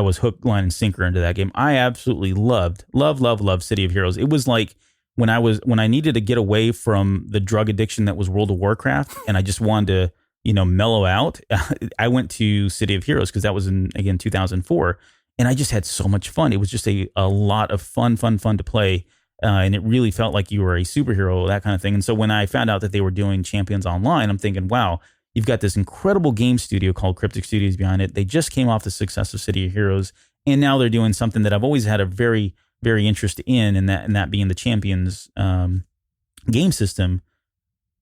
was hook, line, and sinker into that game. I absolutely loved City of Heroes. It was like when I needed to get away from the drug addiction that was World of Warcraft, and I just wanted to, mellow out. I went to City of Heroes because that was in, again, 2004, and I just had so much fun. It was just a lot of fun to play. And it really felt like you were a superhero, that kind of thing. And so when I found out that they were doing Champions Online, I'm thinking, wow, you've got this incredible game studio called Cryptic Studios behind it. They just came off the success of City of Heroes, and now they're doing something that I've always had a very, very interest in, and that being the Champions game system.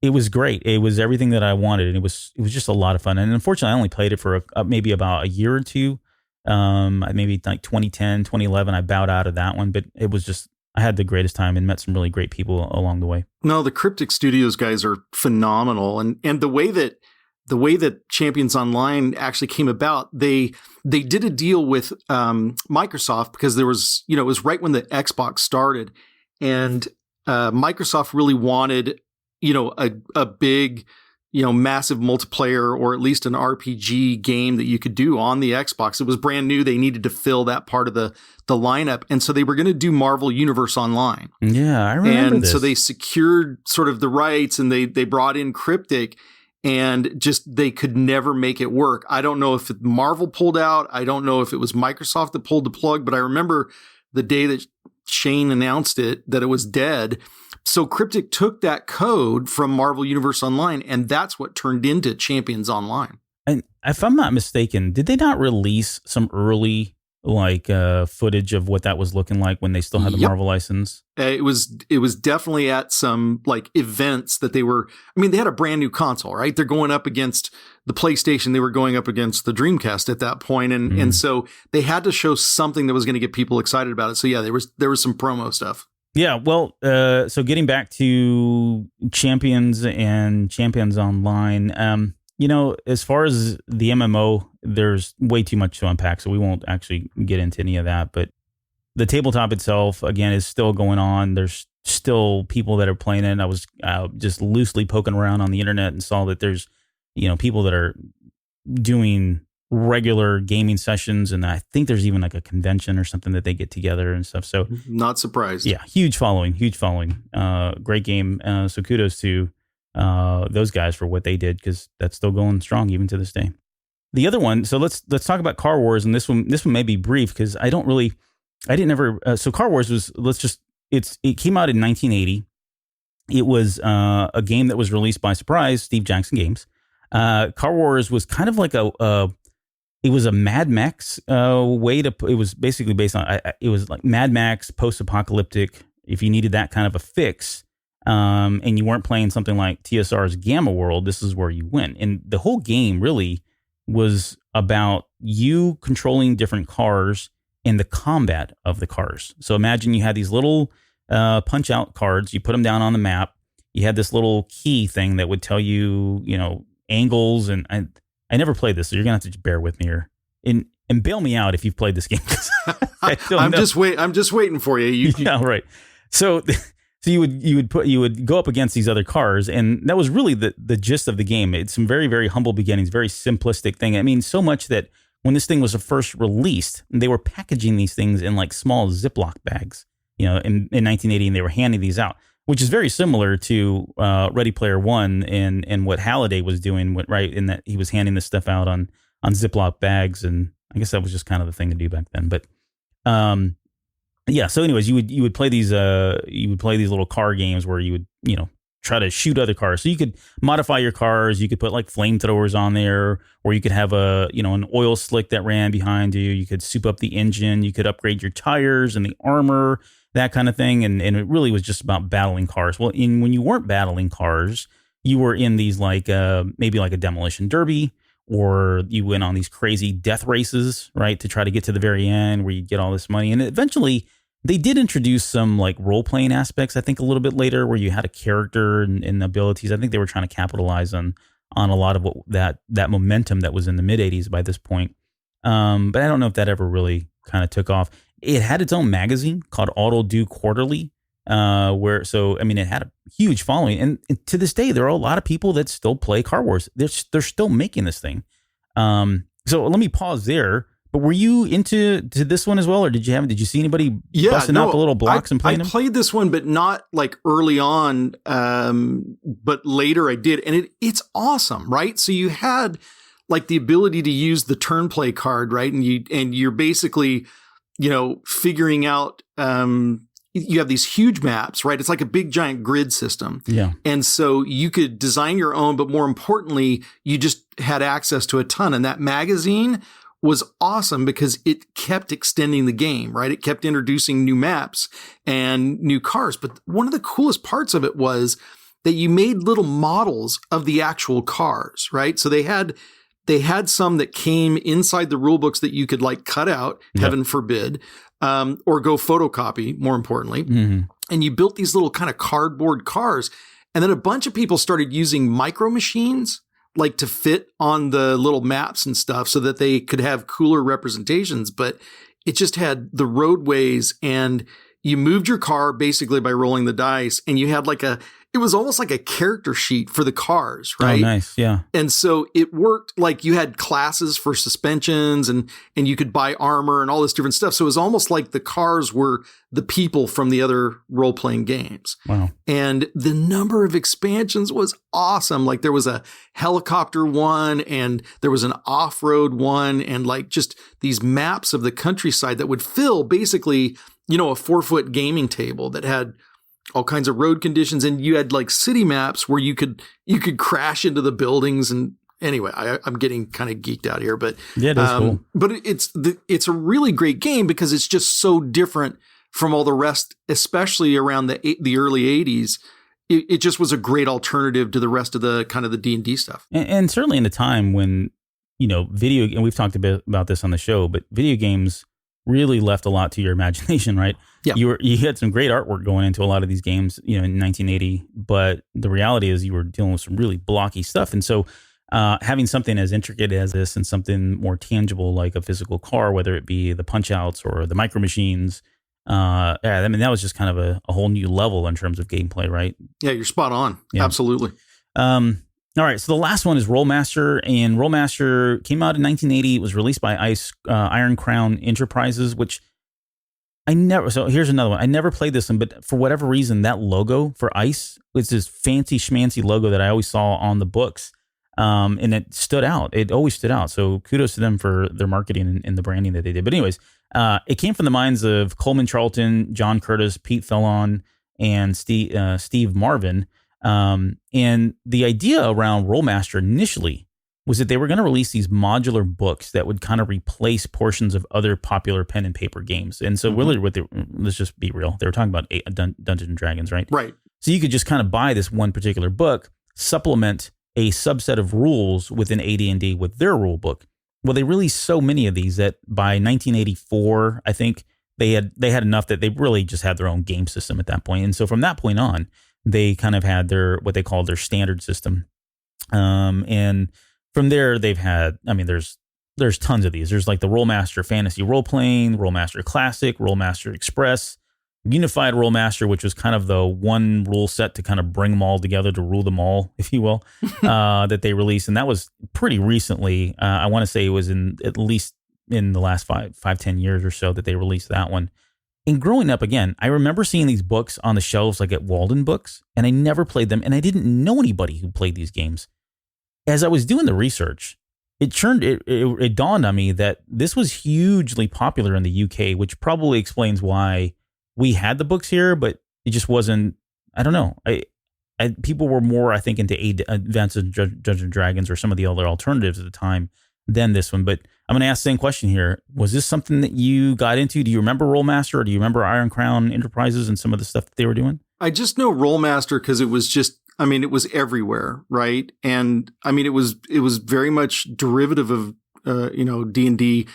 It was great. It was everything that I wanted, and it was just a lot of fun. And unfortunately, I only played it for maybe about a year or two. Maybe like 2010, 2011, I bowed out of that one, but it was just, I had the greatest time and met some really great people along the way. No, the Cryptic Studios guys are phenomenal. And the way that Champions Online actually came about, they did a deal with Microsoft, because there was, it was right when the Xbox started, and Microsoft really wanted, a big, massive multiplayer, or at least an RPG game that you could do on the Xbox. It was brand new. They needed to fill that part of the lineup. And so they were going to do Marvel Universe Online. Yeah, I remember this. So they secured sort of the rights, and they brought in Cryptic, and just they could never make it work. I don't know if Marvel pulled out. I don't know if it was Microsoft that pulled the plug, but I remember the day that Shane announced that it was dead. So Cryptic took that code from Marvel Universe Online, and that's what turned into Champions Online. And if I'm not mistaken, did they not release some early footage of what that was looking like when they still had the Marvel license? It was definitely at some events that they were. I mean, they had a brand new console, right? They're going up against the PlayStation. They were going up against the Dreamcast at that point, and so they had to show something that was going to get people excited about it. So yeah, there was some promo stuff. Yeah, well, so getting back to Champions and Champions Online, as far as the MMO, there's way too much to unpack, so we won't actually get into any of that. But the tabletop itself, again, is still going on. There's still people that are playing it. I was just loosely poking around on the internet and saw that there's, people that are doing regular gaming sessions, and I think there's even like a convention or something that they get together and stuff. So not surprised. Yeah, huge following. Great game. So kudos to those guys for what they did, because that's still going strong even to this day. The other one, so let's talk about Car Wars, and this one may be brief because so Car Wars was, it came out in 1980. It was a game that was released by surprise, Steve Jackson Games. Car Wars was kind of like it was a Mad Max it was basically based on, it was like Mad Max, post-apocalyptic, if you needed that kind of a fix, and you weren't playing something like TSR's Gamma World, this is where you went. And the whole game really was about you controlling different cars and the combat of the cars. So imagine you had these little punch-out cards, you put them down on the map, you had this little key thing that would tell you, angles, and I never played this, so you're gonna have to just bear with me here and bail me out if you've played this game. I'm just waiting for you. Yeah, right. So you would go up against these other cars, and that was really the gist of the game. It's some very, very humble beginnings, very simplistic thing. I mean, so much that when this thing was first released, they were packaging these things in like small ziplock bags, in 1980, and they were handing these out, which is very similar to Ready Player One and what Halliday was doing, right? In that he was handing this stuff out on Ziploc bags, and I guess that was just kind of the thing to do back then. But Yeah. So anyways, you would play these little car games where you would, try to shoot other cars. So you could modify your cars. You could put like flamethrowers on there, or you could have an oil slick that ran behind you. You could soup up the engine. You could upgrade your tires and the armor, that kind of thing. And it really was just about battling cars. Well, when you weren't battling cars, you were in these like maybe like a demolition derby, or you went on these crazy death races, right, to try to get to the very end where you get all this money. And eventually they did introduce some like role-playing aspects, I think, a little bit later, where you had a character and abilities. I think they were trying to capitalize on a lot of what that momentum that was in the mid-'80s by this point. But I don't know if that ever really kind of took off. It had its own magazine called Auto Do Quarterly, it had a huge following. And to this day, there are a lot of people that still play Car Wars. They're still making this thing. So let me pause there. But were you into this one as well, or did you see anybody busting out the little blocks and playing them? I played this one, but not like early on. But later I did, and it's awesome, right? So you had like the ability to use the turn play card, right? And you're basically, figuring out. You have these huge maps, right? It's like a big giant grid system. Yeah. And so you could design your own, but more importantly, you just had access to a ton. And that magazine was awesome because it kept extending the game, right? It kept introducing new maps and new cars. But one of the coolest parts of it was that you made little models of the actual cars, right? So they had some that came inside the rule books that you could like cut out, heaven forbid, or go photocopy, more importantly. Mm-hmm. And you built these little kind of cardboard cars. And then a bunch of people started using micro machines like to fit on the little maps and stuff so that they could have cooler representations. But it just had the roadways, and you moved your car basically by rolling the dice, and you had it was almost like a character sheet for the cars, right? Oh, nice. Yeah. And so it worked like you had classes for suspensions and you could buy armor and all this different stuff. So it was almost like the cars were the people from the other role-playing games. Wow. And the number of expansions was awesome. Like there was a helicopter one, and there was an off-road one, and like just these maps of the countryside that would fill basically, a 4-foot gaming table that had all kinds of road conditions, and you had like city maps where you could crash into the buildings. And anyway, I'm getting kind of geeked out here, but yeah, that's cool. But it's a really great game because it's just so different from all the rest, especially around the early 80s. It just was a great alternative to the rest of the kind of the D&D stuff. And certainly in the time when, and we've talked a bit about this on the show, but video games really left a lot to your imagination, right? Yeah. You had some great artwork going into a lot of these games, in 1980, but the reality is you were dealing with some really blocky stuff. And so having something as intricate as this and something more tangible like a physical car, whether it be the punch outs or the micro machines, that was just kind of a whole new level in terms of gameplay, right? Yeah, you're spot on. Yeah. Absolutely. All right, so the last one is Rolemaster, and Rolemaster came out in 1980. It was released by Iron Crown Enterprises, which so here's another one. I never played this one, but for whatever reason, that logo for ICE was this fancy schmancy logo that I always saw on the books, and it stood out. It always stood out. So kudos to them for their marketing and the branding that they did. But anyways, it came from the minds of Coleman Charlton, John Curtis, Pete Thellon, and Steve Marvin. And the idea around Rolemaster initially was that they were going to release these modular books that would kind of replace portions of other popular pen and paper games. And so really let's just be real. They were talking about Dungeons and Dragons, right? Right. So you could just kind of buy this one particular book, supplement a subset of rules within AD&D with their rule book. Well, they released so many of these that by 1984, I think they had enough that they really just had their own game system at that point. And so from that point on, they kind of had what they called their standard system. And from there, they've had, there's tons of these. There's like the Rolemaster Fantasy Role Playing, Rolemaster Classic, Rolemaster Express, Unified Rolemaster, which was kind of the one rule set to kind of bring them all together, to rule them all, if you will, that they released. And that was pretty recently. I want to say it was at least in the last 5-10 years or so that they released that one. And growing up, again, I remember seeing these books on the shelves like at Walden Books, and I never played them, and I didn't know anybody who played these games. As I was doing the research, it dawned on me that this was hugely popular in the UK, which probably explains why we had the books here, but it just wasn't. I don't know. People were more, I think, into Advanced Dungeons and Dragons or some of the other alternatives at the time than this one. But I'm going to ask the same question here. Was this something that you got into? Do you remember Rolemaster, or do you remember Iron Crown Enterprises and some of the stuff that they were doing? I just know Rolemaster because it was just, I mean, it was everywhere, right? And I mean, it was very much derivative of, D&D,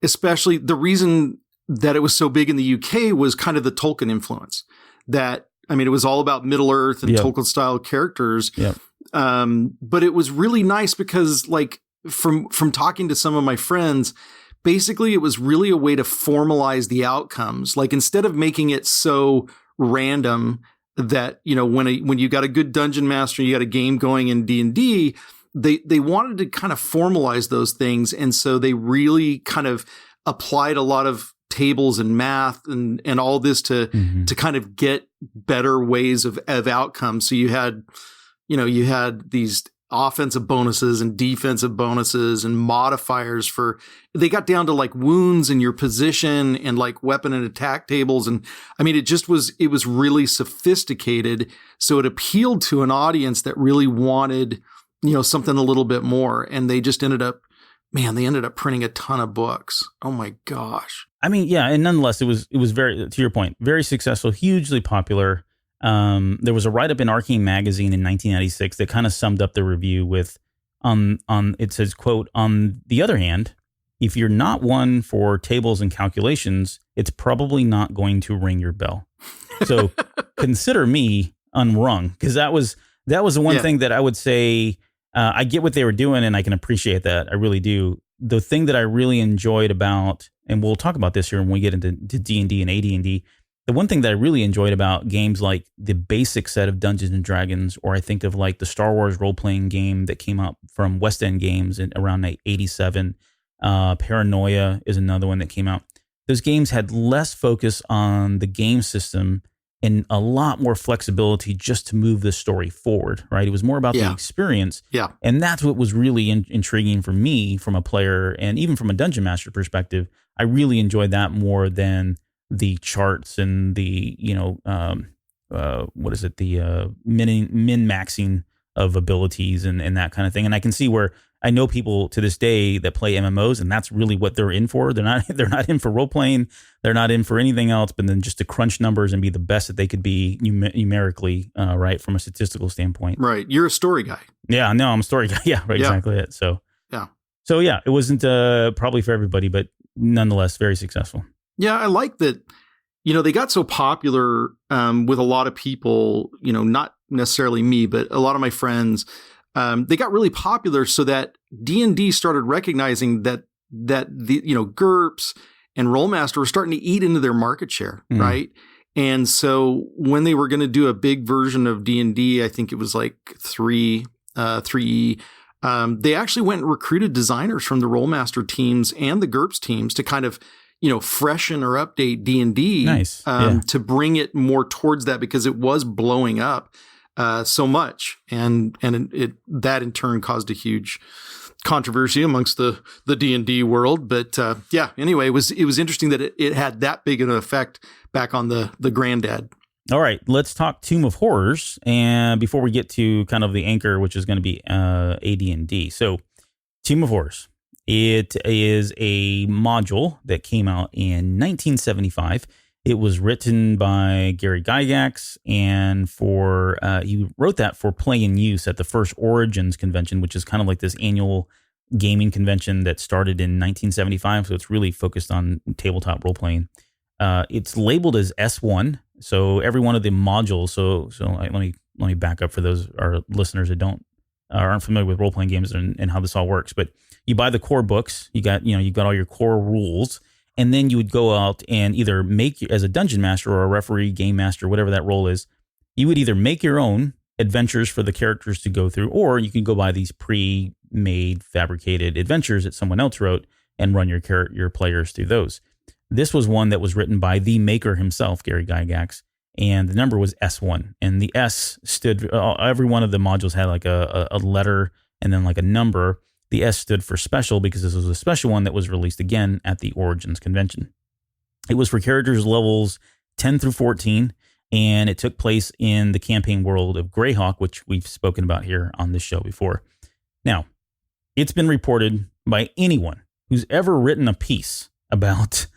especially the reason that it was so big in the UK was kind of the Tolkien influence. That, I mean, it was all about Middle Earth and Tolkien style characters. Yep. But it was really nice because, like, from talking to some of my friends, basically it was really a way to formalize the outcomes. Like, instead of making it so random that, when you got a good dungeon master, you got a game going in D&D, they wanted to kind of formalize those things. And so they really kind of applied a lot of tables and math and all this to kind of get better ways of outcomes. So you had these offensive bonuses and defensive bonuses and modifiers they got down to like wounds and your position and like weapon and attack tables. And I mean, it was really sophisticated. So it appealed to an audience that really wanted, something a little bit more. And they just ended up printing a ton of books. Oh my gosh. I mean, yeah, and nonetheless, it was very, to your point, very successful, hugely popular. There was a write-up in Arcane magazine in 1996 that kind of summed up the review with, it says, quote, "On the other hand, if you're not one for tables and calculations, it's probably not going to ring your bell." So consider me unrung, because that was the one thing that I would say. I get what they were doing, and I can appreciate that. I really do. The thing that I really enjoyed about, and we'll talk about this here when we get into D&D and AD&D, the one thing that I really enjoyed about games like the basic set of Dungeons and Dragons, or I think of like the Star Wars role-playing game that came out from West End Games in around 87, Paranoia is another one that came out. Those games had less focus on the game system and a lot more flexibility just to move the story forward, right? It was more about the experience. Yeah. And that's what was really intriguing for me from a player and even from a dungeon master perspective. I really enjoyed that more than the charts and the, min-maxing of abilities and that kind of thing. And I can see where I know people to this day that play MMOs, and that's really what they're in for. They're not in for role playing. They're not in for anything else, but then just to crunch numbers and be the best that they could be numerically, right, from a statistical standpoint. Right. You're a story guy. Yeah, no, I'm a story guy. Yeah, right, exactly it. So yeah, it wasn't probably for everybody, but nonetheless, very successful. Yeah, I like that. They got so popular with a lot of people. Not necessarily me, but a lot of my friends. They got really popular so that D&D started recognizing that the GURPS and Rolemaster were starting to eat into their market share, right? And so when they were going to do a big version of D&D, I think it was like 3E, they actually went and recruited designers from the Rolemaster teams and the GURPS teams to kind of freshen or update D&D to bring it more towards that, because it was blowing up so much, and that in turn caused a huge controversy amongst the D&D world. But anyway, it was interesting that it had that big of an effect back on the granddad. All right, let's talk Tomb of Horrors, and before we get to kind of the anchor, which is going to be AD&D. So, Tomb of Horrors. It is a module that came out in 1975. It was written by Gary Gygax, and he wrote that for play and use at the first Origins convention, which is kind of like this annual gaming convention that started in 1975. So it's really focused on tabletop role playing. It's labeled as S1. So every one of the modules. So let me back up for those our listeners that aren't familiar with role playing games and how this all works. But you buy the core books. You got all your core rules. And then you would go out and either make, as a dungeon master or a referee, game master, whatever that role is, you would either make your own adventures for the characters to go through, or you can go buy these pre-made, fabricated adventures that someone else wrote and run your players through those. This was one that was written by the maker himself, Gary Gygax, and the number was S1. And the S stood, every one of the modules had like a letter and then like a number. The S stood for special because this was a special one that was released again at the Origins convention. It was for characters levels 10 through 14, and it took place in the campaign world of Greyhawk, which we've spoken about here on this show before. Now, it's been reported by anyone who's ever written a piece about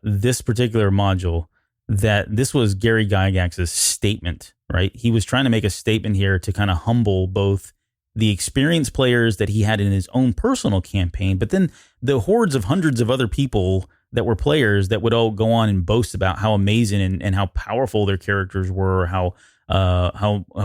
this particular module that this was Gary Gygax's statement, right? He was trying to make a statement here to kind of humble both the experienced players that he had in his own personal campaign, but then the hordes of hundreds of other people that were players that would all go on and boast about how amazing and how powerful their characters were, how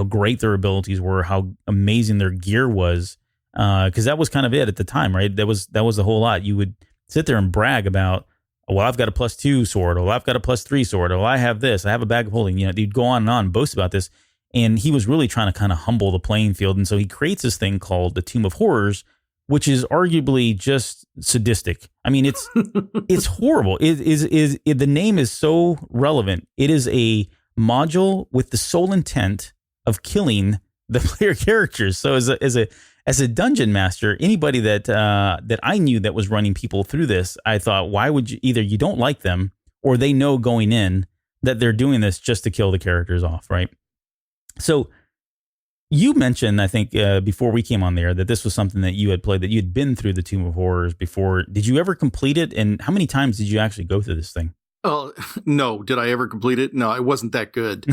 great their abilities were, how amazing their gear was. Because that was kind of it at the time, right? That was the whole lot. You would sit there and brag about, well, I've got a +2 sword, or I've got a +3 sword, or I have this, I have a bag of holding. You know, you'd go on and on and boast about this. And he was really trying to kind of humble the playing field. And so he creates this thing called the Tomb of Horrors, which is arguably just sadistic. I mean, it's horrible. The name is so relevant. It is a module with the sole intent of killing the player characters. So as a dungeon master, anybody that I knew that was running people through this, I thought, why would you, either you don't like them or they know going in that they're doing this just to kill the characters off, right? So you mentioned, I think, before we came on there, that this was something that you had played, that you had been through the Tomb of Horrors before. Did you ever complete it? And how many times did you actually go through this thing? Oh, no. Did I ever complete it? No, I wasn't that good.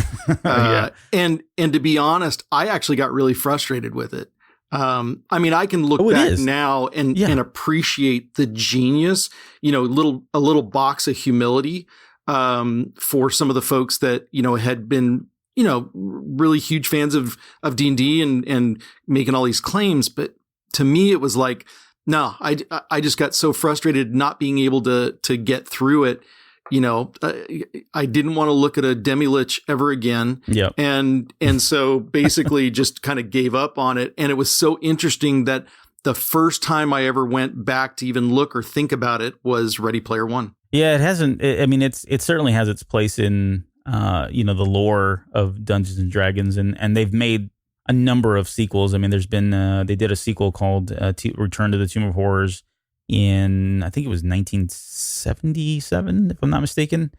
Yeah. And to be honest, I actually got really frustrated with it. I mean, I can look back now and appreciate the genius, you know, a little box of humility for some of the folks that, you know, had been, you know, really huge fans of D&D and making all these claims. But to me, it was like, no, I just got so frustrated not being able to get through it. You know, I didn't want to look at a demi-lich ever again. Yeah. And so basically just kind of gave up on it. And it was so interesting that the first time I ever went back to even look or think about it was Ready Player One. Yeah, it hasn't. I mean, it certainly has its place in, you know, the lore of Dungeons and Dragons, and they've made a number of sequels. I mean, there's been, they did a sequel called Return to the Tomb of Horrors in, I think it was 1977, if I'm not mistaken.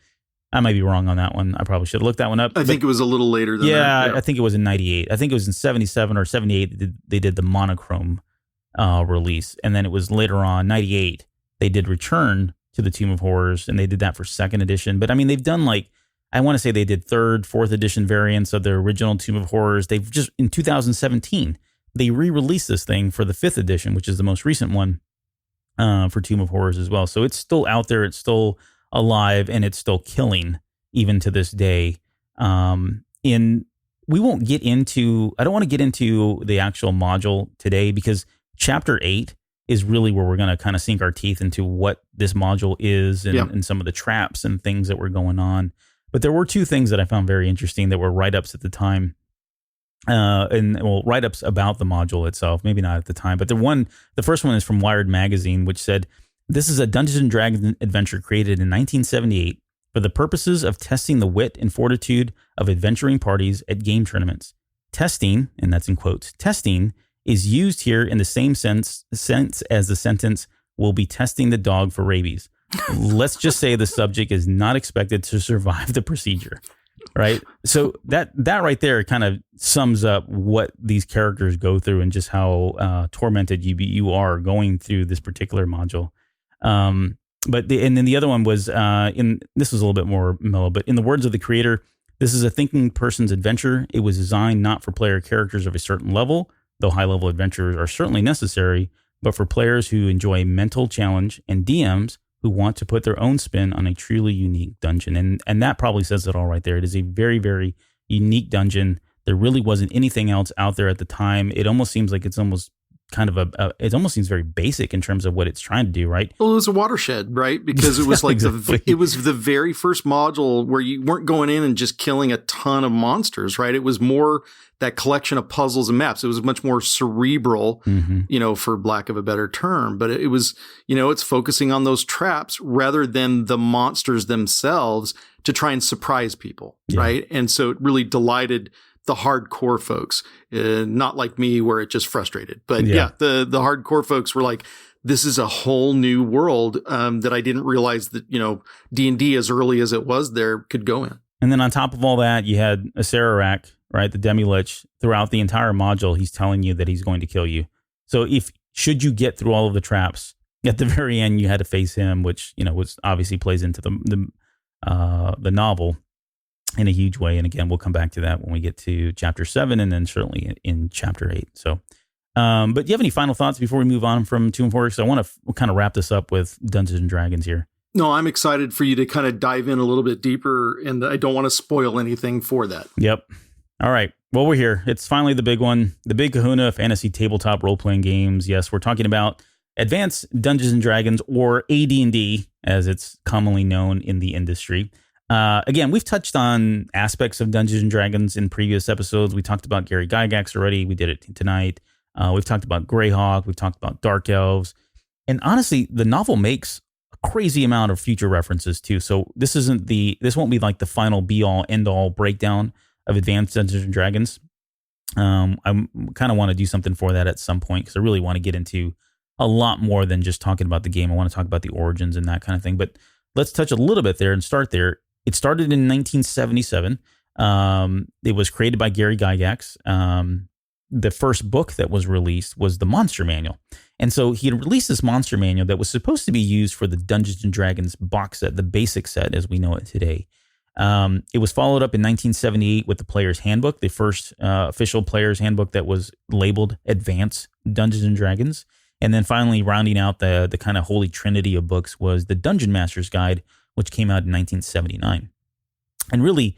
I might be wrong on that one. I probably should have looked that one up. I think it was a little later than that. Yeah, I think it was in 98. I think it was in 77 or 78 they did the monochrome release. And then it was later on, 98, they did Return to the Tomb of Horrors, and they did that for 2nd edition. But I mean, they've done like, I want to say they did 3rd, 4th edition variants of the original Tomb of Horrors. They've just, in 2017, they re-released this thing for the 5th edition, which is the most recent one. For Tomb of Horrors as well. So it's still out there, it's still alive, and it's still killing even to this day. We won't get into, I don't want to get into the actual module today because Chapter 8 is really where we're going to kind of sink our teeth into what this module is and some of the traps and things that were going on. But there were 2 things that I found very interesting that were write-ups at the time. Write-ups about the module itself, maybe not at the time, but the first one is from Wired Magazine, which said, this is a Dungeons and Dragons adventure created in 1978 for the purposes of testing the wit and fortitude of adventuring parties at game tournaments. Testing, and that's in quotes, testing is used here in the same sense as the sentence, we'll be testing the dog for rabies. Let's just say the subject is not expected to survive the procedure. Right. So that right there kind of sums up what these characters go through and just how tormented you are going through this particular module. And then the other one was this was a little bit more mellow, but in the words of the creator, this is a thinking person's adventure. It was designed not for player characters of a certain level, though high level adventures are certainly necessary, but for players who enjoy mental challenge and DMs who want to put their own spin on a truly unique dungeon. And that probably says it all right there. It is a very, very unique dungeon. There really wasn't anything else out there at the time. It almost seems like it's almost kind of it almost seems very basic in terms of what it's trying to do, right? Well, it was a watershed, right? Because it was like exactly. It was the very first module where you weren't going in and just killing a ton of monsters, right? It was more that collection of puzzles and maps. It was much more cerebral, you know, for lack of a better term. But it was, you know, it's focusing on those traps rather than the monsters themselves to try and surprise people, right? And so it really delighted the hardcore folks, not like me where it just frustrated. But the hardcore folks were like, this is a whole new world that I didn't realize that, D&D as early as it was there could go in. And then on top of all that, you had a Sararak, right? The Demi-Lich. Throughout the entire module, he's telling you that he's going to kill you. So should you get through all of the traps, at the very end, you had to face him, which obviously plays into the novel in a huge way. And again, we'll come back to that when we get to chapter 7 and then certainly in chapter 8. So, but do you have any final thoughts before we move on from 2 and 4? Because I want to kind of wrap this up with Dungeons and Dragons here. No, I'm excited for you to kind of dive in a little bit deeper, and I don't want to spoil anything for that. Yep. All right. Well, we're here. It's finally the big one, the big kahuna of fantasy tabletop role-playing games. Yes, we're talking about Advanced Dungeons and Dragons, or AD&D, as it's commonly known in the industry. Again, we've touched on aspects of Dungeons and Dragons in previous episodes. We talked about Gary Gygax already. We did it tonight. We've talked about Greyhawk. We've talked about Dark Elves. And honestly, the novel makes a crazy amount of future references too. So this won't be like the final be-all, end-all breakdown of Advanced Dungeons and Dragons. I kind of want to do something for that at some point, because I really want to get into a lot more than just talking about the game. I want to talk about the origins and that kind of thing. But let's touch a little bit there and start there. It started in 1977. It was created by Gary Gygax. The first book that was released was the Monster Manual. And so he had released this Monster Manual that was supposed to be used for the Dungeons and Dragons box set, the basic set as we know it today. It was followed up in 1978 with the Player's Handbook, the first official Player's Handbook that was labeled Advanced Dungeons and Dragons. And then finally, rounding out the kind of holy trinity of books was the Dungeon Master's Guide, which came out in 1979. And really,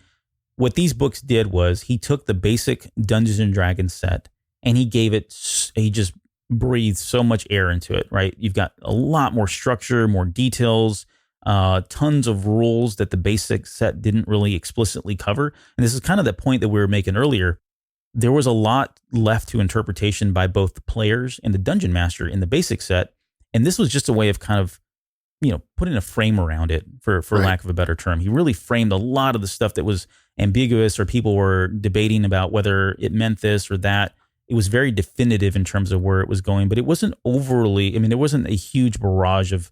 what these books did was he took the basic Dungeons and Dragons set and he just breathed so much air into it, right? You've got a lot more structure, more details, tons of rules that the basic set didn't really explicitly cover. And this is kind of the point that we were making earlier. There was a lot left to interpretation by both the players and the Dungeon Master in the basic set. And this was just a way of kind of, putting a frame around it, for lack of a better term. He really framed a lot of the stuff that was ambiguous or people were debating about whether it meant this or that. It was very definitive in terms of where it was going, but it wasn't overly, there wasn't a huge barrage of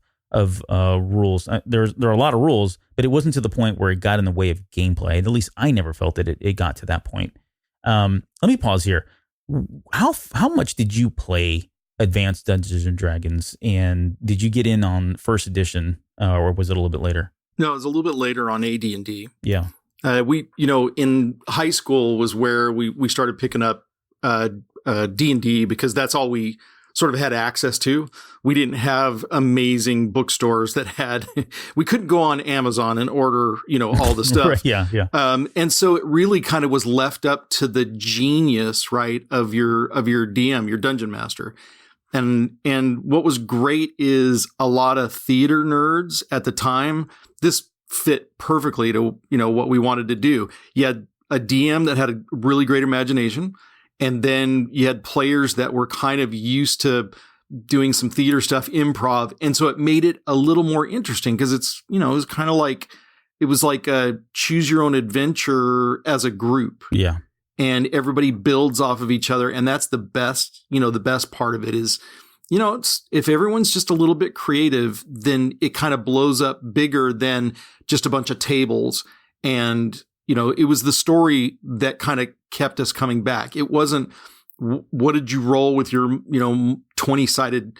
rules. There are a lot of rules, but it wasn't to the point where it got in the way of gameplay. At least I never felt that it got to that point. Let me pause here. How much did you play Advanced Dungeons and Dragons, and did you get in on first edition, or was it a little bit later? No, it was a little bit later on AD&D. Yeah. We, in high school was where we started picking up D&D, because that's all we sort of had access to. We didn't have amazing bookstores that had, we couldn't go on Amazon and order, all the stuff. Right, yeah. And so it really kind of was left up to the genius, right, of your DM, your Dungeon Master. And what was great is a lot of theater nerds at the time, this fit perfectly to, what we wanted to do. You had a DM that had a really great imagination. And then you had players that were kind of used to doing some theater stuff, improv. And so it made it a little more interesting, because it's, it was kind of like, it was like a choose your own adventure as a group. Yeah. And everybody builds off of each other. And that's the best, the best part of it is, it's, if everyone's just a little bit creative, then it kind of blows up bigger than just a bunch of tables. And, it was the story that kind of kept us coming back. It wasn't, what did you roll with your, 20-sided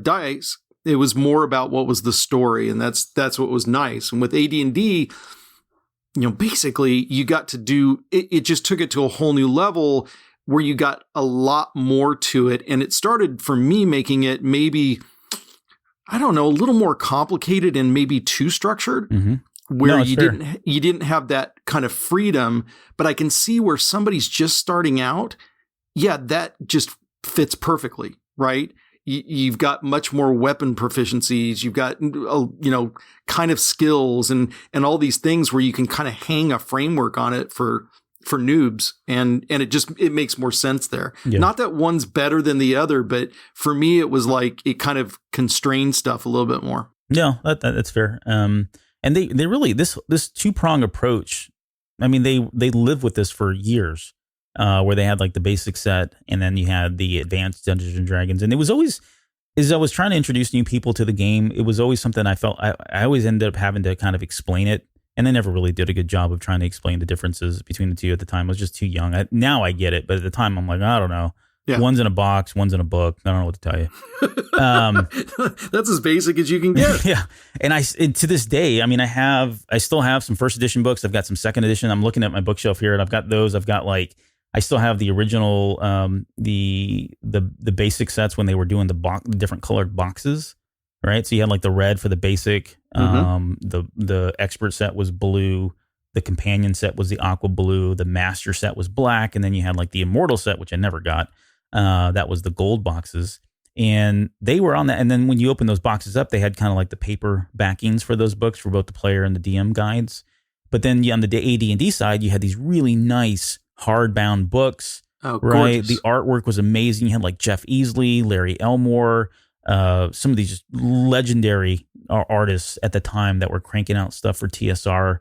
dice? It was more about what was the story. And that's what was nice. And with AD&D, basically you got to do, it just took it to a whole new level where you got a lot more to it. And it started for me making it maybe, I don't know, a little more complicated and maybe too structured. Mm-hmm. Where you didn't have that kind of freedom, but I can see where somebody's just starting out. Yeah, that just fits perfectly, right? You've got much more weapon proficiencies. You've got, kind of skills and all these things where you can kind of hang a framework on it for noobs. And it makes more sense there. Yeah. Not that one's better than the other, but for me, it was like, it kind of constrained stuff a little bit more. Yeah, that's fair. And they really, this two-prong approach I mean, they lived with this for years, where they had like the basic set, and then you had the advanced Dungeons and Dragons, and it was always, as I was trying to introduce new people to the game, it was always something I felt I always ended up having to kind of explain it, and they never really did a good job of trying to explain the differences between the two at the time. I was just too young. Now I get it, but at the time I'm like, I don't know. Yeah. One's in a box, one's in a book. I don't know what to tell you. That's as basic as you can get. Yeah. And to this day, I mean, I still have some first edition books. I've got some second edition. I'm looking at my bookshelf here, and I've got those. I've got I still have the original, the basic sets when they were doing the different colored boxes, right? So you had like the red for the basic, the expert set was blue. The companion set was the aqua blue. The master set was black. And then you had like the immortal set, which I never got. That was the gold boxes, and they were on that. And then when you open those boxes up, they had kind of like the paper backings for those books for both the player and the DM guides. But then on the AD&D side, you had these really nice hardbound books. Oh, right. Gorgeous. The artwork was amazing. You had like Jeff Easley, Larry Elmore, some of these just legendary artists at the time that were cranking out stuff for TSR.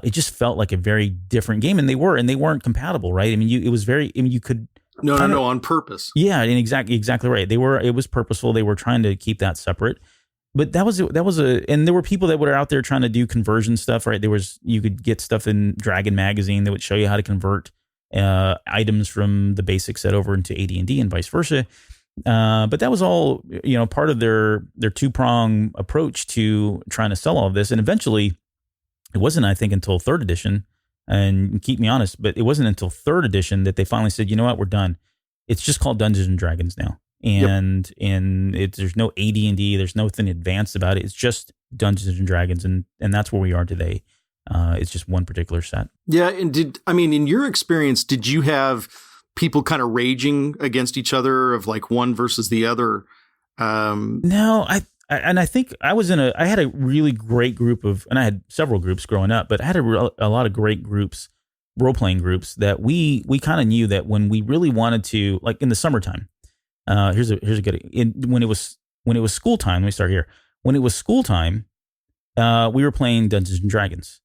It just felt like a very different game, and they weren't compatible, right? I mean, you could. No, on purpose. Yeah, and exactly right. It was purposeful. They were trying to keep that separate. But and there were people that were out there trying to do conversion stuff, right? You could get stuff in Dragon Magazine that would show you how to convert items from the basic set over into AD&D and vice versa. But that was all, part of their two-prong approach to trying to sell all of this. And eventually, it wasn't, I think, until third edition, and keep me honest, but it wasn't until third edition that they finally said, you know what, we're done. It's just called Dungeons and Dragons now. And there's no AD&D, there's nothing advanced about it. It's just Dungeons and Dragons, and that's where we are today. It's just one particular set. Yeah, and in your experience, did you have people kind of raging against each other of like one versus the other? No, I think I had a really great group and I had several groups growing up, but I had a lot of great groups, role-playing groups that we kind of knew that when we really wanted to, like in the summertime, here's a good, when it was school time, let me start here. When it was school time, we were playing Dungeons and Dragons.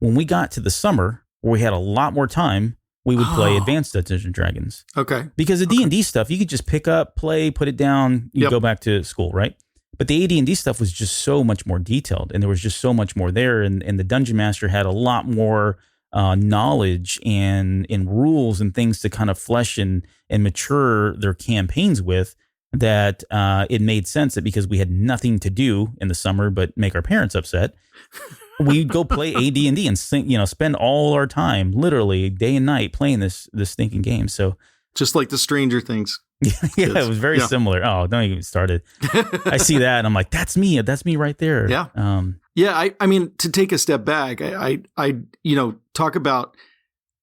When we got to the summer, where we had a lot more time, we would play Advanced Dungeons and Dragons. Okay. Because the D&D stuff, you could just pick up, play, put it down, you go back to school, right? But the AD&D stuff was just so much more detailed, and there was just so much more there. And the Dungeon Master had a lot more knowledge and rules and things to kind of flesh and mature their campaigns with, that it made sense that because we had nothing to do in the summer but make our parents upset, we'd go play AD&D and spend all our time, literally day and night, playing this stinking game. So just like the Stranger Things. Yeah, it was very similar. Oh, don't even get started. I see that and I'm like, that's me right there. Yeah. I mean, to take a step back, I talk about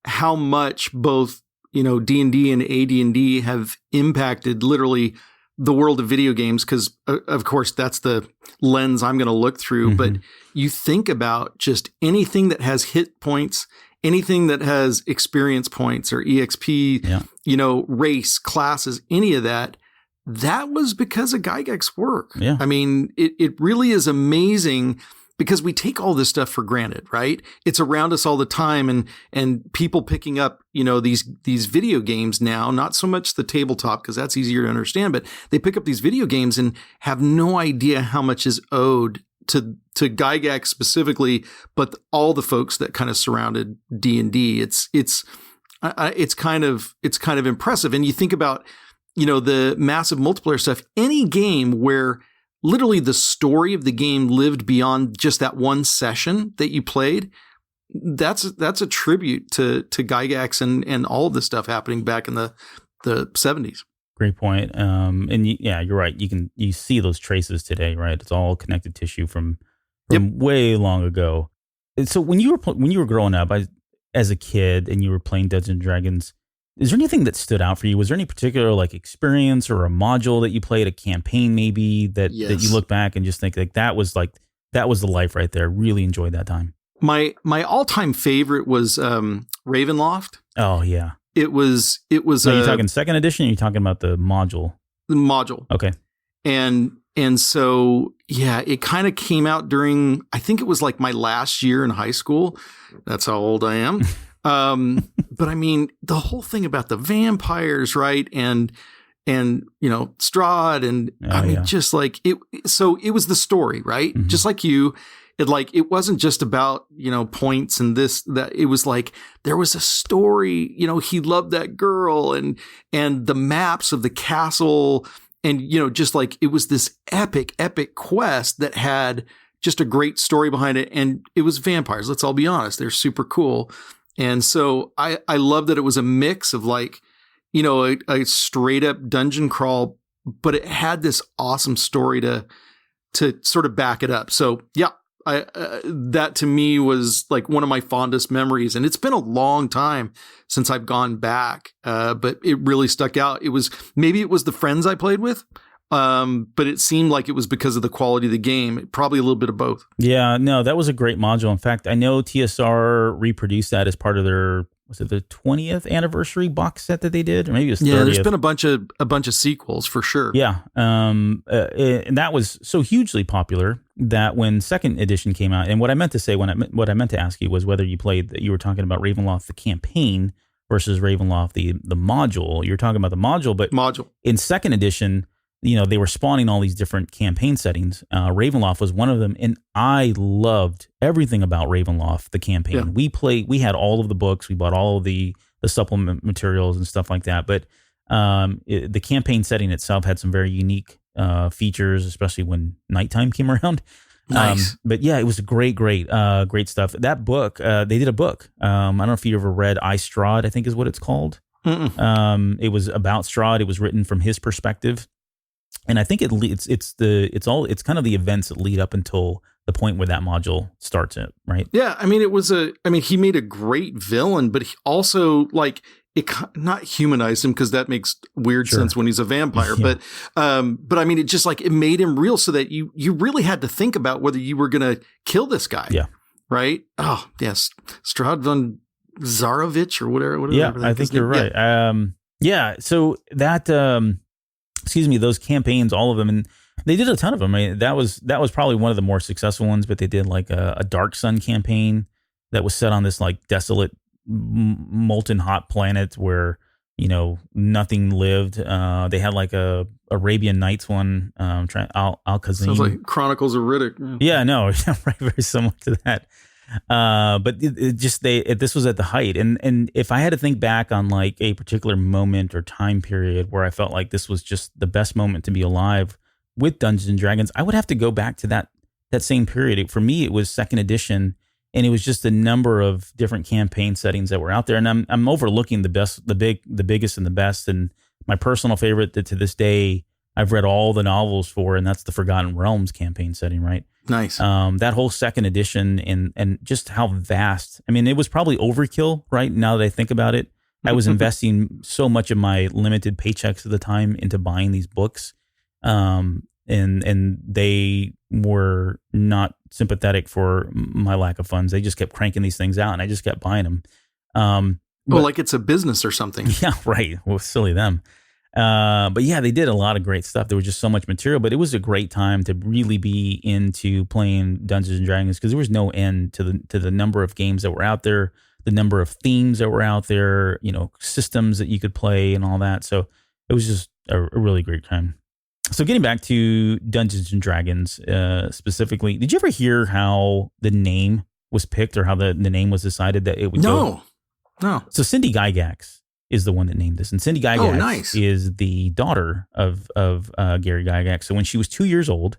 how much both, D&D and AD&D have impacted literally the world of video games, because of course that's the lens I'm going to look through. Mm-hmm. But you think about just anything that has hit points, anything that has experience points or EXP, race, classes, any of that, that was because of Gygax's work. Yeah. I mean, it really is amazing, because we take all this stuff for granted, right? It's around us all the time, and people picking up, these video games now, not so much the tabletop, because that's easier to understand, but they pick up these video games and have no idea how much is owed to Gygax specifically, but all the folks that kind of surrounded D&D. It's kind of impressive. And you think about, the massive multiplayer stuff, any game where literally the story of the game lived beyond just that one session that you played, that's a tribute to Gygax and all of this stuff happening back in the 70s. Great point. And you're right. You see those traces today, right? It's all connected tissue from way long ago. And so when you were growing up as a kid and you were playing Dungeons and Dragons, is there anything that stood out for you? Was there any particular like experience or a module that you played, a campaign maybe that you look back and just think like that was the life right there? Really enjoyed that time. My all-time favorite was Ravenloft. Oh yeah. It was. So are you talking second edition? Or are you talking about the module? The module. Okay. And And so, yeah, it kind of came out during, I think it was like my last year in high school. That's how old I am. But I mean, the whole thing about the vampires, right? And Strahd and just like it. So it was the story, right? Mm-hmm. Just like you, it wasn't just about, points and that. It was like, there was a story, he loved that girl and the maps of the castle. And, just like it was this epic quest that had just a great story behind it. And it was vampires. Let's all be honest. They're super cool. And so I love that it was a mix of like, a straight up dungeon crawl, but it had this awesome story to sort of back it up. So yeah, that to me was like one of my fondest memories, and it's been a long time since I've gone back. But it really stuck out. It was the friends I played with. But it seemed like it was because of the quality of the game. Probably a little bit of both. Yeah, no, that was a great module. In fact, I know TSR reproduced that as part of their, was it the 20th anniversary box set that they did? Or maybe it was 30th. Yeah, there's been a bunch of sequels for sure. Yeah. And that was so hugely popular that when second edition came out, and what I meant to say, what I meant to ask you was whether you were talking about Ravenloft, the campaign versus Ravenloft, the module. You were talking about the module, but in second edition, they were spawning all these different campaign settings. Ravenloft was one of them, and I loved everything about Ravenloft, the campaign. Yeah. We had all of the books, we bought all of the supplement materials and stuff like that. But the campaign setting itself had some very unique features, especially when nighttime came around. Nice. But yeah, it was great stuff. That book, they did a book. I don't know if you ever read I, Strahd, I think is what it's called. It was about Strahd. It was written from his perspective. And I think it's kind of the events that lead up until the point where that module starts it, right? Yeah, I mean, he made a great villain, but he also it not humanized him, because that makes weird sense when he's a vampire. Yeah. But I mean, it just it made him real, so that you really had to think about whether you were going to kill this guy. Yeah. Right. Oh yes, Strahd von Zarovich or whatever. Yeah, I think you're right. Yeah. So that. Those campaigns, all of them, and they did a ton of them. I mean, that was probably one of the more successful ones, but they did like a Dark Sun campaign that was set on this desolate, molten hot planet where, nothing lived. They had like a Arabian Nights one, Al-Kazim. Sounds like Chronicles of Riddick. Yeah, no, right, very similar to that. But this was at the height. And if I had to think back on like a particular moment or time period where I felt like this was just the best moment to be alive with Dungeons and Dragons, I would have to go back to that same period. For me, it was second edition, and it was just a number of different campaign settings that were out there. And I'm overlooking the best, the biggest and the best. And my personal favorite that to this day I've read all the novels for, and that's the Forgotten Realms campaign setting, right? Nice. That whole second edition and just how vast. I mean, it was probably overkill, right? Now that I think about it, I was investing so much of my limited paychecks at the time into buying these books. And they were not sympathetic for my lack of funds. They just kept cranking these things out, and I just kept buying them. Like it's a business or something. Yeah, right. Well, silly them. But yeah, they did a lot of great stuff. There was just so much material, but it was a great time to really be into playing Dungeons and Dragons, because there was no end to the number of games that were out there, the number of themes that were out there, systems that you could play and all that. So it was just a really great time. So getting back to Dungeons and Dragons, specifically, did you ever hear how the name was picked, or how the name was decided that it would go? No. So Cindy Gygax is the one that named this. And Cindy Gygax is the daughter of Gary Gygax. So when she was 2 years old,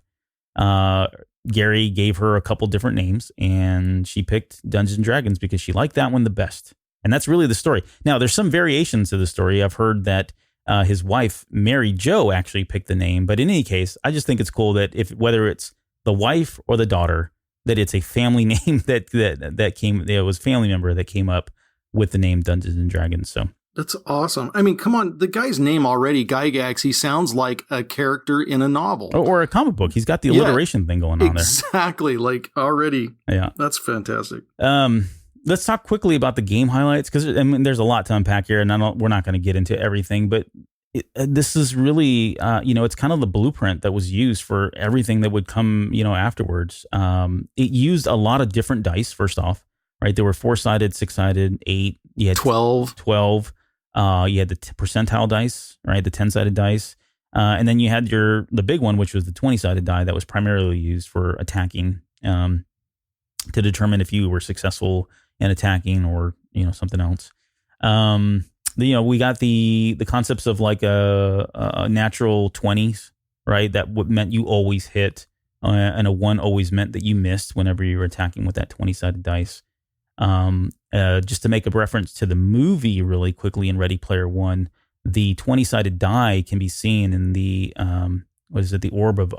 Gary gave her a couple different names, and she picked Dungeons and Dragons because she liked that one the best. And that's really the story. Now, there's some variations to the story. I've heard that his wife, Mary Jo, actually picked the name. But in any case, I just think it's cool that whether it's the wife or the daughter, that it's a family name that came, it was a family member that came up with the name Dungeons and Dragons. So that's awesome. I mean, come on, the guy's name already, Gygax, he sounds like a character in a novel. Or a comic book. He's got the alliteration thing going on there. Exactly, like already. Yeah. That's fantastic. Let's talk quickly about the game highlights, because there's a lot to unpack here, and we're not going to get into everything, but this is really, it's kind of the blueprint that was used for everything that would come, afterwards. It used a lot of different dice, first off, right? There were 4-sided, 6-sided, 8, you had 12. You had the percentile dice, right? The 10-sided dice. And then you had the big one, which was the 20-sided die that was primarily used for attacking, to determine if you were successful in attacking or, something else. We got the concepts of like a natural 20s, right? That meant you always hit, and a 1 always meant that you missed whenever you were attacking with that 20-sided dice. Just to make a reference to the movie really quickly in Ready Player One, the 20-sided die can be seen in the, the orb of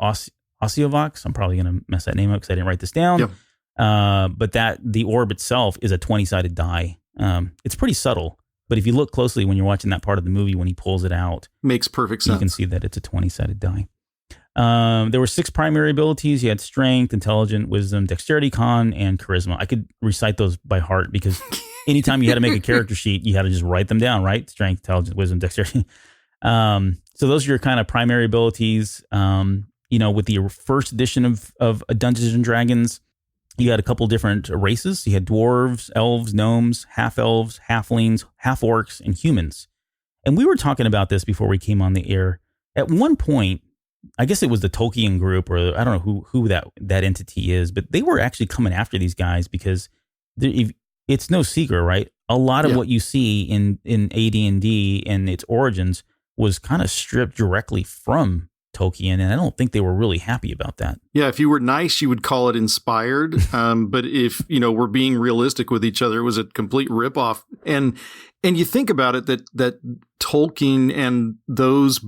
Osiovox? I'm probably going to mess that name up because I didn't write this down. Yep. But the orb itself is a 20-sided die. It's pretty subtle. But if you look closely when you're watching that part of the movie, when he pulls it out, makes perfect sense. You can see that it's a 20-sided die. There were 6 primary abilities. You had strength, intelligence, wisdom, dexterity, con, and charisma. I could recite those by heart because anytime you had to make a character sheet, you had to just write them down, right? Strength, intelligence, wisdom, dexterity. So those are your kind of primary abilities. With the first edition of Dungeons and Dragons, you had a couple different races. You had dwarves, elves, gnomes, half-elves, halflings, half-orcs, and humans. And we were talking about this before we came on the air. At one point, I guess it was the Tolkien group, or I don't know who that entity is, but they were actually coming after these guys because it's no secret, right? A lot of what you see in AD&D and its origins was kind of stripped directly from Tolkien, and I don't think they were really happy about that. Yeah, if you were nice, you would call it inspired. But if, we're being realistic with each other, it was a complete ripoff. And you think about it, that Tolkien and those,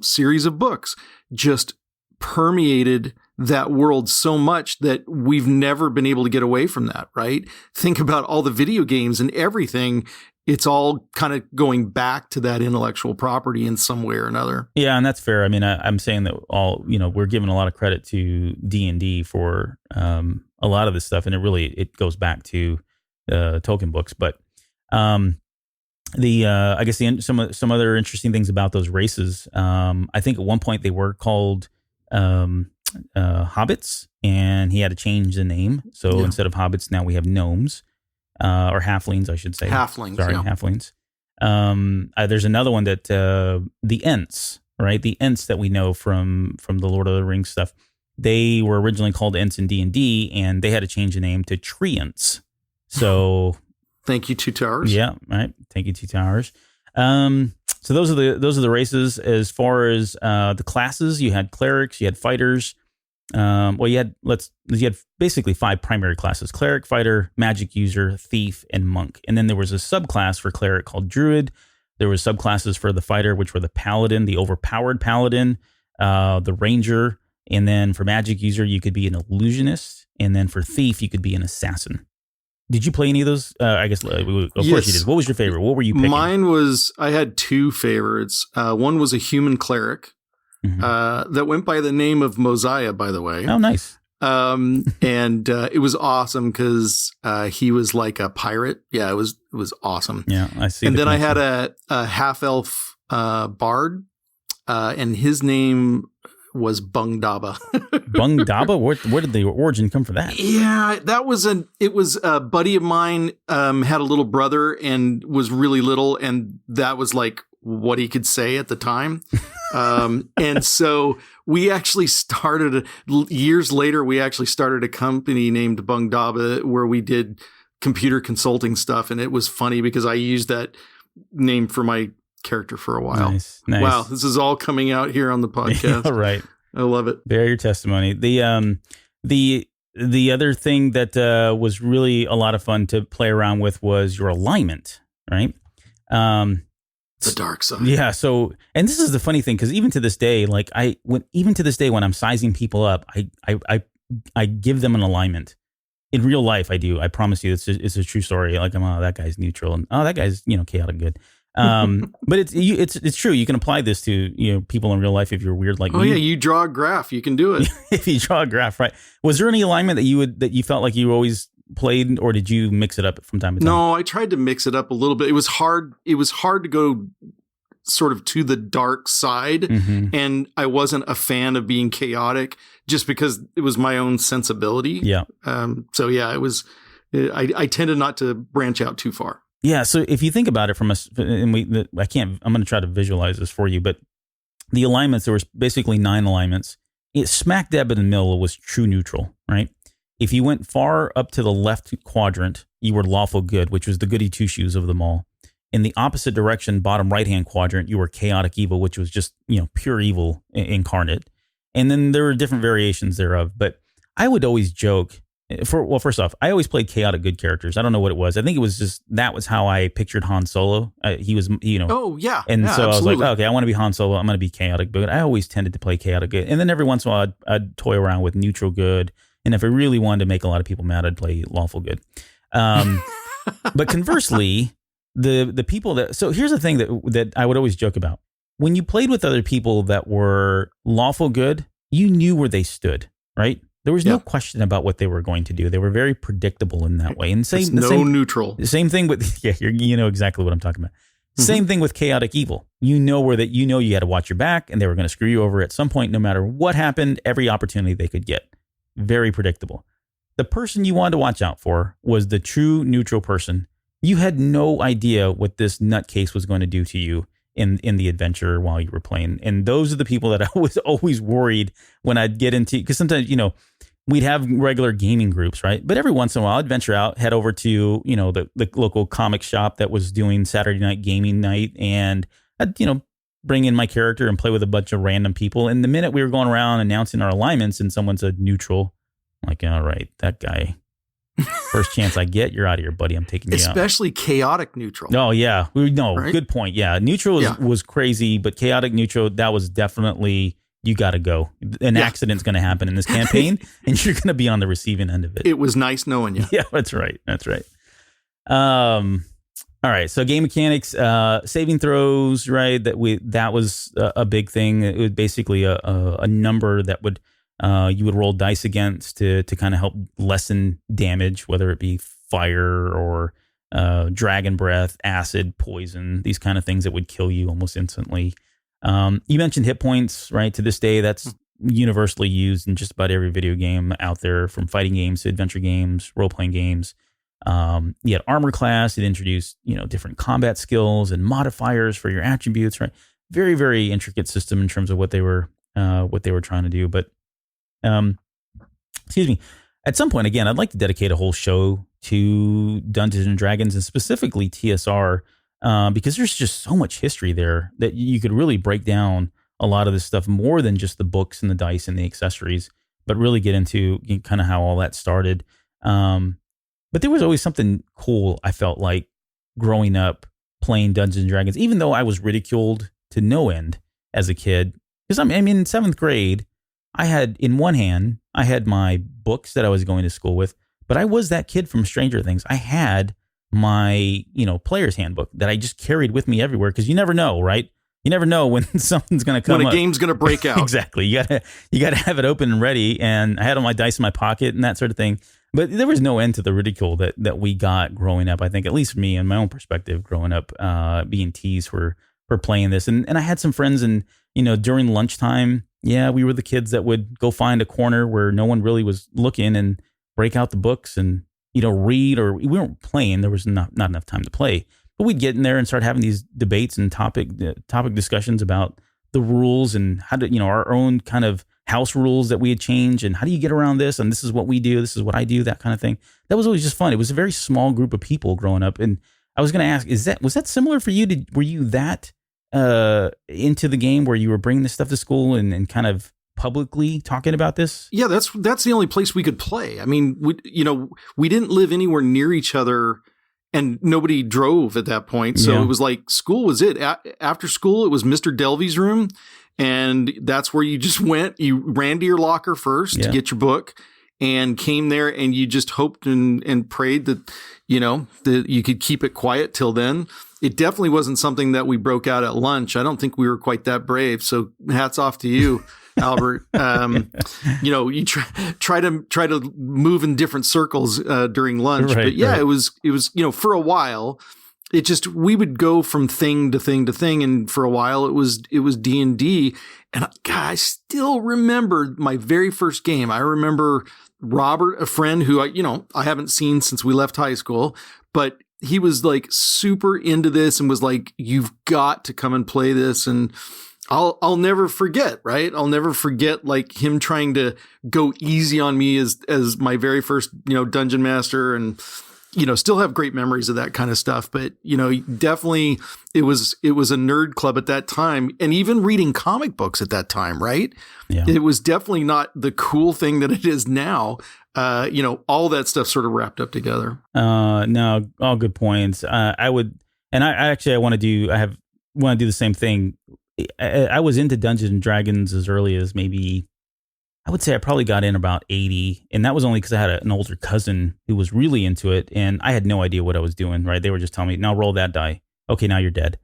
series of books just permeated that world so much that we've never been able to get away from that, right? Think about all the video games and everything. It's all kind of going back to that intellectual property in some way or another. Yeah, and that's fair. I mean, I'm saying that we're giving a lot of credit to D&D for a lot of this stuff, and it goes back to Tolkien books. But I guess some other interesting things about those races. I think at one point they were called hobbits, and he had to change the name. So instead of hobbits, now we have gnomes. Or halflings, I should say. Halflings. Halflings. There's another one that the Ents, right? The Ents that we know from the Lord of the Rings stuff. They were originally called Ents in D&D, and they had to change the name to Treants. So, thank you, Two Towers. Yeah, right. Thank you, Two Towers. So those are the races. As far as the classes, you had clerics, you had fighters. You had basically 5 primary classes: cleric, fighter, magic user, thief, and monk. And then there was a subclass for cleric called druid. There was subclasses for the fighter, which were the paladin, the overpowered paladin, the ranger. And then for magic user, you could be an illusionist. And then for thief, you could be an assassin. Did you play any of those? I guess, of course you did. What was your favorite? What were you picking? I had 2 favorites. One was a human cleric. Mm-hmm. That went by the name of Mosiah, by the way. Oh, nice. And it was awesome because he was like a pirate. Yeah, it was awesome. Yeah, I see. And then I had a half-elf bard, and his name was Bung Daba. Bung Daba? Where did the origin come for that? Yeah, it was a buddy of mine, had a little brother and was really little, and that was like what he could say at the time. And so we actually years later, we actually started a company named Bung Daba where we did computer consulting stuff. And it was funny because I used that name for my character for a while. Nice. Wow. This is all coming out here on the podcast. All right. I love it. Bear your testimony. The other thing that was really a lot of fun to play around with was your alignment, right? The dark side. Yeah. So, and this is the funny thing, because even to this day, when I'm sizing people up, I give them an alignment. In real life, I do. I promise you, it's a true story. Like, that guy's neutral, and that guy's chaotic good. But it's true. You can apply this to people in real life if you're weird like me. Oh yeah, you draw a graph, you can do it. If you draw a graph, right? Was there any alignment that you felt like you always played, or did you mix it up from time to time? No, I tried to mix it up a little bit. It was hard to go sort of to the dark side. Mm-hmm. And I wasn't a fan of being chaotic just because it was my own sensibility. Yeah. So yeah, it was, I tended not to branch out too far. Yeah. So if you think about it I'm going to try to visualize this for you, but the alignments, there was basically 9 alignments. It smack dab in the middle was true neutral, right? If you went far up to the left quadrant, you were lawful good, which was the goody two shoes of them all. In the opposite direction, bottom right-hand quadrant, you were chaotic evil, which was just, pure evil incarnate. And then there were different variations thereof. But I would always joke, first off, I always played chaotic good characters. I don't know what it was. I think it was just, that was how I pictured Han Solo. He was, Oh, yeah. And yeah, so absolutely. I was like, okay, I want to be Han Solo. I'm going to be chaotic good. I always tended to play chaotic good. And then every once in a while, I'd toy around with neutral good. And if I really wanted to make a lot of people mad, I'd play lawful good. But conversely, the people that, so here's the thing that I would always joke about. When you played with other people that were lawful good, you knew where they stood, right? There was no question about what they were going to do. They were very predictable in that way. And same neutral. Same thing with, you know exactly what I'm talking about. Mm-hmm. Same thing with chaotic evil. You had to watch your back and they were going to screw you over at some point, no matter what happened, every opportunity they could get. Very predictable. The person you wanted to watch out for was the true neutral person. You had no idea what this nutcase was going to do to you in the adventure while you were playing. And those are the people that I was always worried when I'd get into, because sometimes, we'd have regular gaming groups, right? But every once in a while I'd venture out, head over to, the local comic shop that was doing Saturday night gaming night. And I'd, bring in my character and play with a bunch of random people. And the minute we were going around announcing our alignments and someone said neutral, I'm like, all right, that guy, first chance I get, you're out of here, buddy. I'm taking you out. Especially chaotic neutral. Oh, yeah. Right? Good point. Yeah. Neutral was crazy, but chaotic neutral, that was definitely, you got to go. An accident's going to happen in this campaign and you're going to be on the receiving end of it. It was nice knowing you. Yeah, that's right. All right, so game mechanics, saving throws, right? That was a big thing. It was basically a number that would you would roll dice against to kind of help lessen damage, whether it be fire or dragon breath, acid, poison, these kind of things that would kill you almost instantly. You mentioned hit points, right? To this day, that's universally used in just about every video game out there, from fighting games to adventure games, role-playing games. You had armor class. It introduced, different combat skills and modifiers for your attributes, right? Very, very intricate system in terms of what they were trying to do. But, excuse me, at some point, again, I'd like to dedicate a whole show to Dungeons and Dragons and specifically TSR, because there's just so much history there that you could really break down a lot of this stuff more than just the books and the dice and the accessories, but really get into kind of how all that started. But there was always something cool, I felt like, growing up playing Dungeons and Dragons, even though I was ridiculed to no end as a kid. Because I'm in 7th grade, I had, in one hand, I had my books that I was going to school with, but I was that kid from Stranger Things. I had my, player's handbook that I just carried with me everywhere, because you never know, right? You never know when something's going to come up. When a game's going to break out. Exactly. You gotta have it open and ready. And I had all my dice in my pocket and that sort of thing. But there was no end to the ridicule that we got growing up. I think, at least for me, in my own perspective, growing up, being teased for playing this. And I had some friends, and, during lunchtime, we were the kids that would go find a corner where no one really was looking and break out the books and, read, or we weren't playing. There was not enough time to play. But we'd get in there and start having these debates and topic discussions about the rules and how to, our own kind of house rules that we had changed, and how do you get around this, and this is what we do, this is what I do, that kind of thing. That was always just fun. It was a very small group of people growing up. And I was going to ask, was that similar for you? Were you that into the game where you were bringing this stuff to school and kind of publicly talking about this? Yeah, that's the only place we could play. I mean, we didn't live anywhere near each other, and nobody drove at that point. So it was like school was it. After school, it was Mr. Delvey's room. And that's where you just went. You ran to your locker first to get your book, and came there, and you just hoped and prayed that, that you could keep it quiet till then. It definitely wasn't something that we broke out at lunch. I don't think we were quite that brave. So hats off to you, Albert. You try to move in different circles during lunch. Right, but it was, for a while, we would go from thing to thing to thing. And for a while it was D&D. And God, I still remember my very first game. I remember Robert, a friend who I haven't seen since we left high school, but he was like super into this and was like, you've got to come and play this. And I'll never forget, right? I'll never forget like him trying to go easy on me as my very first, dungeon master, and still have great memories of that kind of stuff. But, definitely it was a nerd club at that time, and even reading comic books at that time, right? Yeah. It was definitely not the cool thing that it is now. All that stuff sort of wrapped up together. No, all good points. I want to do the same thing. I was into Dungeons and Dragons as early as maybe, I would say I probably got in about 80. And that was only because I had an older cousin who was really into it. And I had no idea what I was doing, right? They were just telling me, now roll that die. Okay, now you're dead.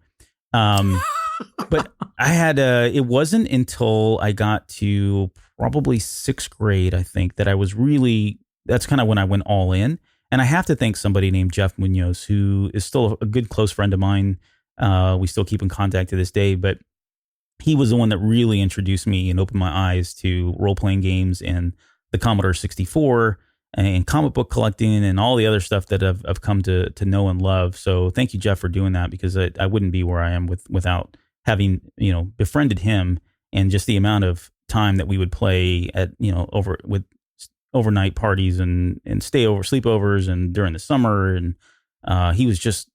But I had, it wasn't until I got to probably 6th grade, I think, that I was really, that's kind of when I went all in. And I have to thank somebody named Jeff Munoz, who is still a good close friend of mine. We still keep in contact to this day, but he was the one that really introduced me and opened my eyes to role-playing games and the Commodore 64 and comic book collecting and all the other stuff that I've come to know and love. So thank you, Jeff, for doing that, because I wouldn't be where I am without having, befriended him, and just the amount of time that we would play at, over with overnight parties and sleepovers and during the summer. And he was just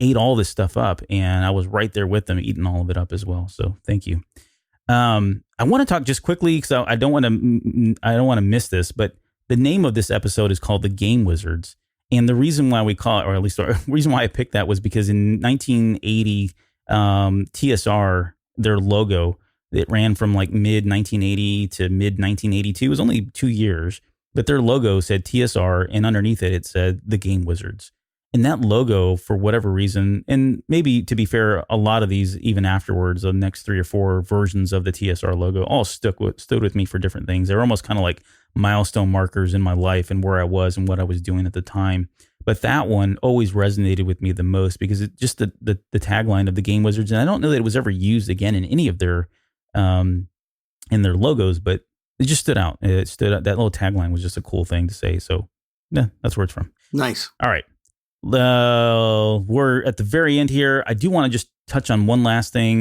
ate all this stuff up, and I was right there with them eating all of it up as well. So thank you. I want to talk just quickly, because I don't want to miss this, but the name of this episode is called The Game Wizards. And the reason why we call it, or at least the reason why I picked that, was because in 1980, TSR, their logo, it ran from like mid 1980 to mid 1982. It was only 2 years, but their logo said TSR, and underneath it said The Game Wizards. And that logo, for whatever reason, and maybe to be fair, a lot of these, even afterwards, the next 3 or 4 versions of the TSR logo all stood with me for different things. They were almost kind of like milestone markers in my life and where I was and what I was doing at the time. But that one always resonated with me the most, because it just the tagline of the Game Wizards, and I don't know that it was ever used again in any of their in their logos, but it just stood out. It stood out. That little tagline was just a cool thing to say. So yeah, that's where it's from. Nice. All right. We're at the very end here. I do want to just touch on one last thing,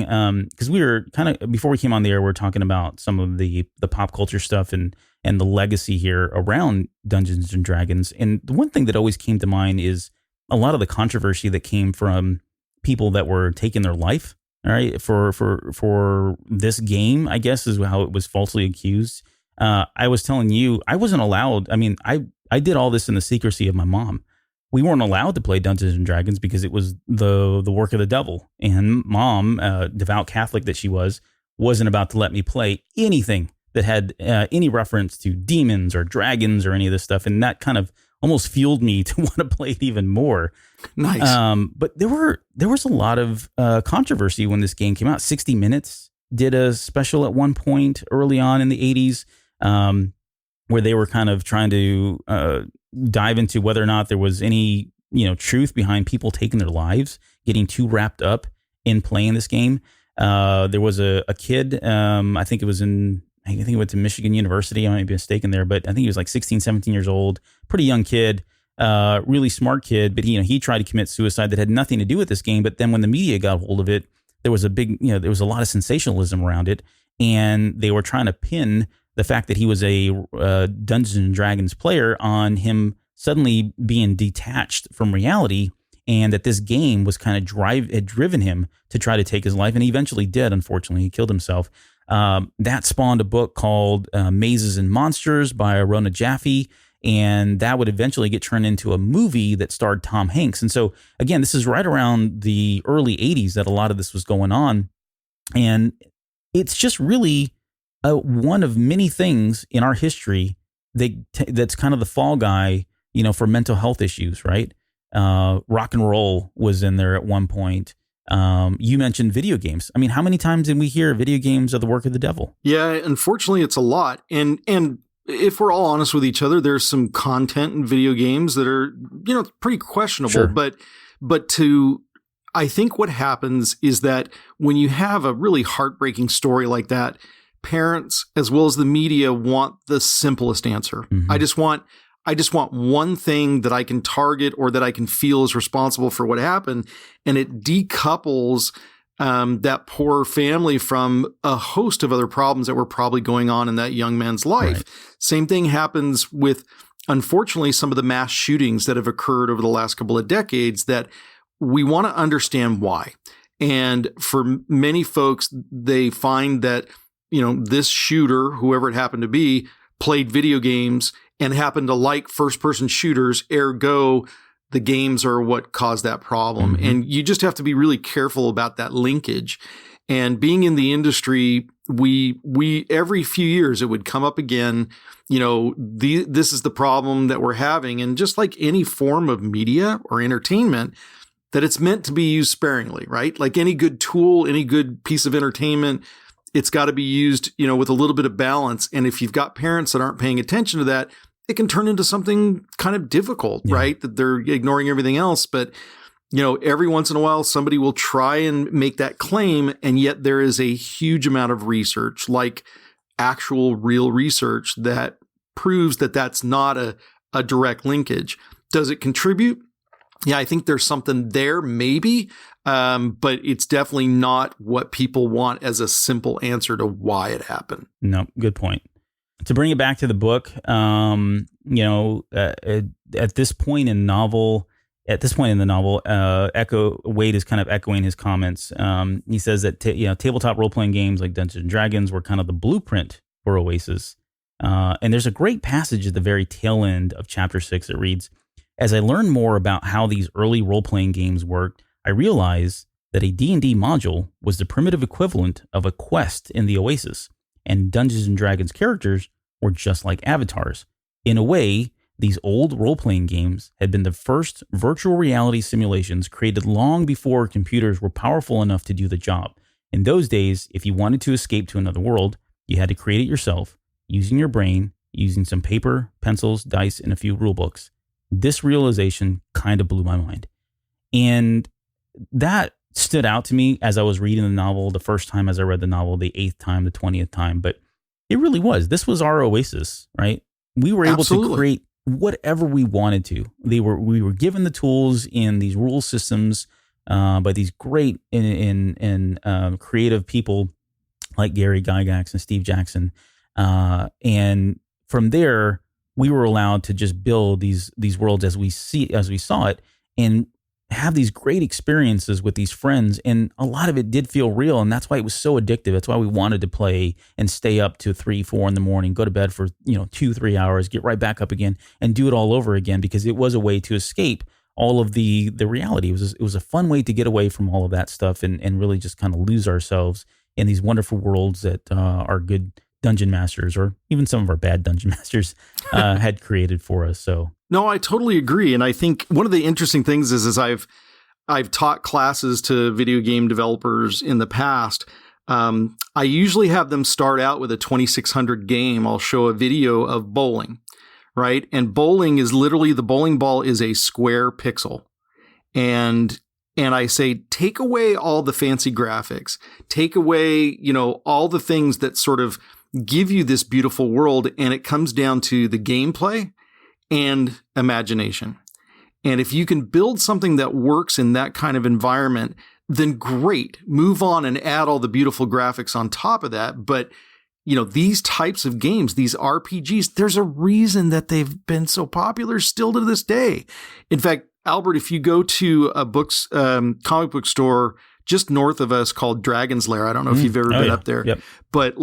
because we were kind of, before we came on the air, we were talking about some of the pop culture stuff and the legacy here around Dungeons and Dragons. And the one thing that always came to mind is a lot of the controversy that came from people that were taking their life, all right, for this game, I guess is how it was falsely accused. I was telling you, I wasn't allowed. I mean, I did all this in the secrecy of my mom. We weren't allowed to play Dungeons and Dragons because it was the work of the devil. And Mom, devout Catholic that she wasn't about to let me play anything that had any reference to demons or dragons or any of this stuff. And that kind of almost fueled me to want to play it even more. Nice. But there was a lot of controversy when this game came out. 60 Minutes did a special at one point early on in the 80s, where they were kind of trying to dive into whether or not there was any, truth behind people taking their lives, getting too wrapped up in playing this game. There was a kid, I think he went to Michigan University. I might be mistaken there, but I think he was like 16, 17 years old, pretty young kid, really smart kid. But he tried to commit suicide that had nothing to do with this game. But then when the media got hold of it, there was there was a lot of sensationalism around it, and they were trying to pin the fact that he was a Dungeons and Dragons player on him suddenly being detached from reality, and that this game was kind of had driven him to try to take his life, and he eventually did. Unfortunately, he killed himself. That spawned a book called Mazes and Monsters by Rona Jaffe, and that would eventually get turned into a movie that starred Tom Hanks. And so, again, this is right around the early 80s that a lot of this was going on, and it's just really one of many things in our history that's kind of the fall guy, for mental health issues, right? Rock and roll was in there at one point. You mentioned video games. I mean, how many times did we hear video games are the work of the devil? Yeah, unfortunately, it's a lot. And if we're all honest with each other, there's some content in video games that are, pretty questionable. Sure. But to I think what happens is that when you have a really heartbreaking story like that, parents as well as the media want the simplest answer. Mm-hmm. I just want one thing that I can target or that I can feel is responsible for what happened. And it decouples that poor family from a host of other problems that were probably going on in that young man's life. Right. Same thing happens with, unfortunately, some of the mass shootings that have occurred over the last couple of decades, that we want to understand why. And for many folks, they find that, this shooter, whoever it happened to be, played video games and happened to like first-person shooters, ergo the games are what caused that problem. Mm-hmm. And you just have to be really careful about that linkage. And being in the industry, we every few years it would come up again. This is the problem that we're having. And just like any form of media or entertainment, that it's meant to be used sparingly, right? Like any good tool, any good piece of entertainment, it's got to be used, with a little bit of balance. And if you've got parents that aren't paying attention to that, it can turn into something kind of difficult, right? That they're ignoring everything else. But, every once in a while, somebody will try and make that claim. And yet there is a huge amount of research, like actual real research, that proves that that's not a direct linkage. Does it contribute? Yeah, I think there's something there, maybe. But it's definitely not what people want as a simple answer to why it happened. No, good point. To bring it back to the book, at this point in the novel, Wade is kind of echoing his comments. He says that tabletop role playing games like Dungeons and Dragons were kind of the blueprint for Oasis. And there's a great passage at the very tail end of chapter 6 that reads, "As I learned more about how these early role playing games worked, I realized that a D&D module was the primitive equivalent of a quest in the Oasis, and Dungeons and Dragons characters were just like avatars. In a way, these old role-playing games had been the first virtual reality simulations created long before computers were powerful enough to do the job. In those days, if you wanted to escape to another world, you had to create it yourself, using your brain, using some paper, pencils, dice, and a few rule books. This realization kind of blew my mind." And that stood out to me as I was reading the novel, the first time as I read the novel, the 8th time, the 20th time. But it really was. This was our Oasis, right? We were able to create whatever we wanted to. We were given the tools in these rule systems by these great and creative people like Gary Gygax and Steve Jackson. And from there, we were allowed to just build these worlds as we saw it, and have these great experiences with these friends. And a lot of it did feel real. And that's why it was so addictive. That's why we wanted to play and stay up to 3, 4 in the morning, go to bed for, 2, 3 hours, get right back up again and do it all over again, because it was a way to escape all of the reality. It was a fun way to get away from all of that stuff and really just kind of lose ourselves in these wonderful worlds that our good dungeon masters, or even some of our bad dungeon masters, had created for us. So no, I totally agree. And I think one of the interesting things is I've taught classes to video game developers in the past. I usually have them start out with a 2600 game. I'll show a video of bowling, right? And bowling is literally, the bowling ball is a square pixel. And I say, take away all the fancy graphics, take away, all the things that sort of give you this beautiful world. And it comes down to the gameplay and imagination. And if you can build something that works in that kind of environment, then great, move on and add all the beautiful graphics on top of that. But, these types of games, these RPGs, there's a reason that they've been so popular still to this day. In fact, Albert, if you go to a comic book store just north of us called Dragon's Lair, I don't know if you've ever been up there, but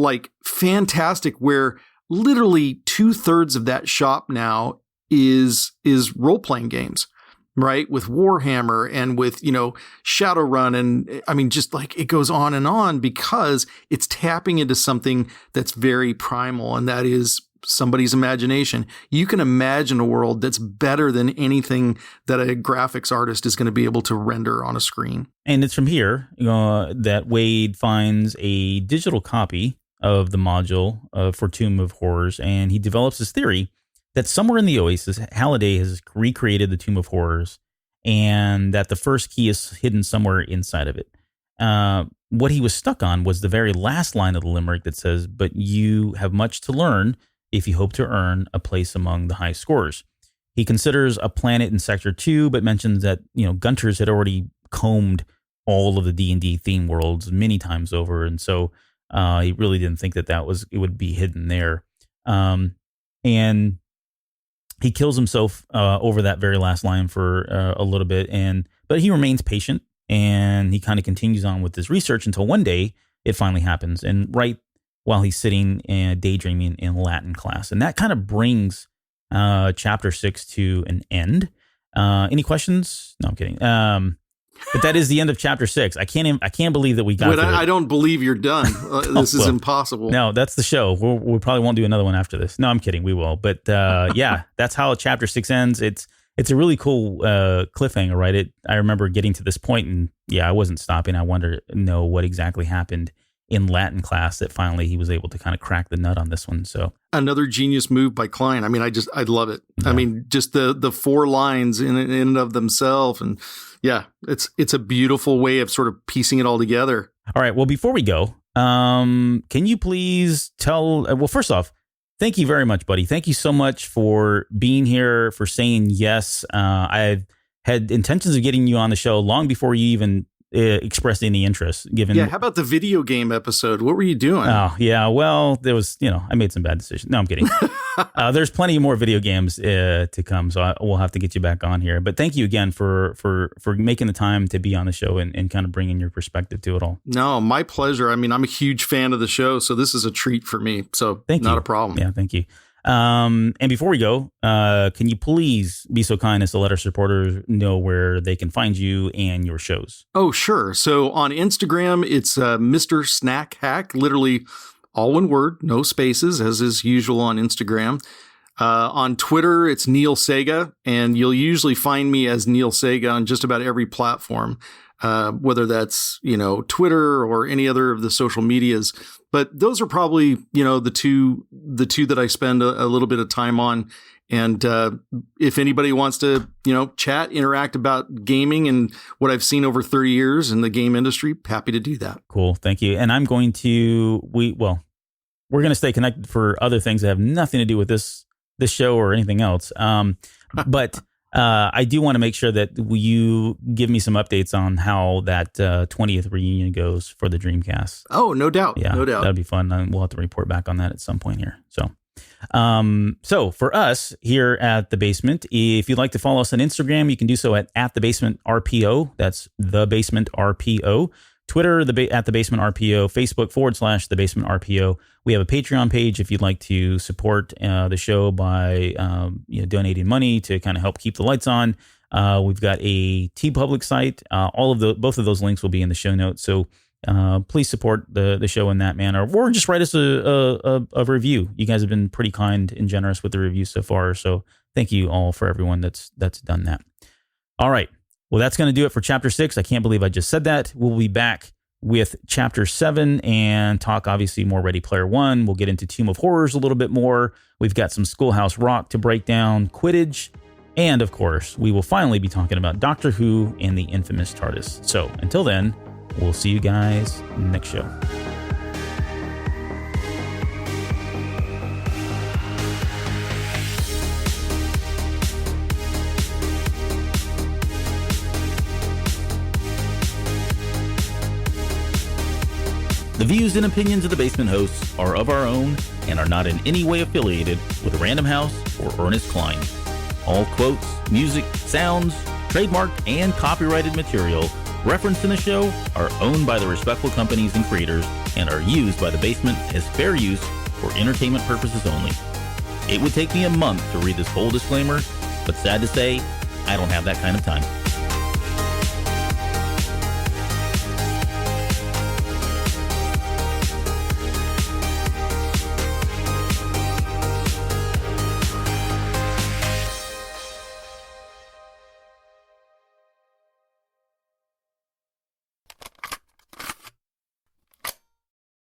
fantastic, where literally 2/3 of that shop now is role-playing games, right? With Warhammer and with, Shadowrun. And I mean, just it goes on and on, because it's tapping into something that's very primal, and that is somebody's imagination. You can imagine a world that's better than anything that a graphics artist is going to be able to render on a screen. And it's from here that Wade finds a digital copy of the module for Tomb of Horrors, and he develops his theory that somewhere in the Oasis, Halliday has recreated the Tomb of Horrors, and that the first key is hidden somewhere inside of it. What he was stuck on was the very last line of the limerick that says, "But you have much to learn if you hope to earn a place among the high scorers." He considers a planet in Sector 2, but mentions that, Gunters had already combed all of the D&D theme worlds many times over, and so he really didn't think that it would be hidden there. And he kills himself over that very last line for a little bit, but he remains patient, and he kind of continues on with his research until one day it finally happens, and right while he's sitting and daydreaming in Latin class. And that kind of brings Chapter 6 to an end. Any questions? No, I'm kidding. But that is the end of Chapter 6. I can't believe that we got. I don't believe you're done. This is impossible. No, that's the show. We probably won't do another one after this. No, I'm kidding. We will. But yeah, that's how Chapter 6 ends. It's a really cool cliffhanger, right? I remember getting to this point, and I wasn't stopping. I wanted to know what exactly happened in Latin class that finally he was able to kind of crack the nut on this one. So another genius move by Klein. I mean, I love it. Yeah. I mean, just the 4 lines in and of themselves, and it's a beautiful way of sort of piecing it all together. All right. Well, before we go, can you please tell? Well, first off, thank you very much, buddy. Thank you so much for being here, for saying yes. I've had intentions of getting you on the show long before you even expressed any interest. How about the video game episode? What were you doing? Oh, yeah. Well, there was, I made some bad decisions. No, I'm kidding. There's plenty more video games to come, so we'll have to get you back on here. But thank you again for making the time to be on the show and kind of bringing your perspective to it all. No, my pleasure. I mean, I'm a huge fan of the show, so this is a treat for me. So not a problem. Yeah, thank you. And before we go, can you please be so kind as to let our supporters know where they can find you and your shows? Oh, sure. So on Instagram, it's Mr. Snack Hack, literally all one word, no spaces, as is usual on Instagram. On Twitter, it's Neal Sega, and you'll usually find me as Neal Sega on just about every platform, whether that's, Twitter or any other of the social medias. But those are probably, the two that I spend a little bit of time on. And if anybody wants to, chat, interact about gaming and what I've seen over 30 years in the game industry, happy to do that. Cool. Thank you. And I'm going to, we're going to stay connected for other things that have nothing to do with this show or anything else. But I do want to make sure that you give me some updates on how that 20th reunion goes for the Dreamcast. Oh, no doubt. Yeah, no doubt. That'd be fun. We'll have to report back on that at some point here. So for us here at The Basement, if you'd like to follow us on Instagram, you can do so at The Basement RPO. That's The Basement RPO. Twitter, at The Basement RPO. Facebook /The Basement RPO. We have a Patreon page if you'd like to support the show by donating money to kind of help keep the lights on. We've got a TeePublic site. Both of those links will be in the show notes. So please support the show in that manner, or just write us a review. You guys have been pretty kind and generous with the reviews so far. So thank you all for everyone that's done that. All right. Well, that's going to do it for Chapter 6. I can't believe I just said that. We'll be back with Chapter 7 and talk, obviously, more Ready Player One. We'll get into Tomb of Horrors a little bit more. We've got some Schoolhouse Rock to break down, Quidditch, and, of course, we will finally be talking about Doctor Who and the infamous TARDIS. So, until then, we'll see you guys next show. The views and opinions of the Basement hosts are of our own and are not in any way affiliated with Random House or Ernest Klein. All quotes, music, sounds, trademarked, and copyrighted material referenced in the show are owned by the respectful companies and creators and are used by the Basement as fair use for entertainment purposes only. It would take me a month to read this whole disclaimer, but sad to say, I don't have that kind of time.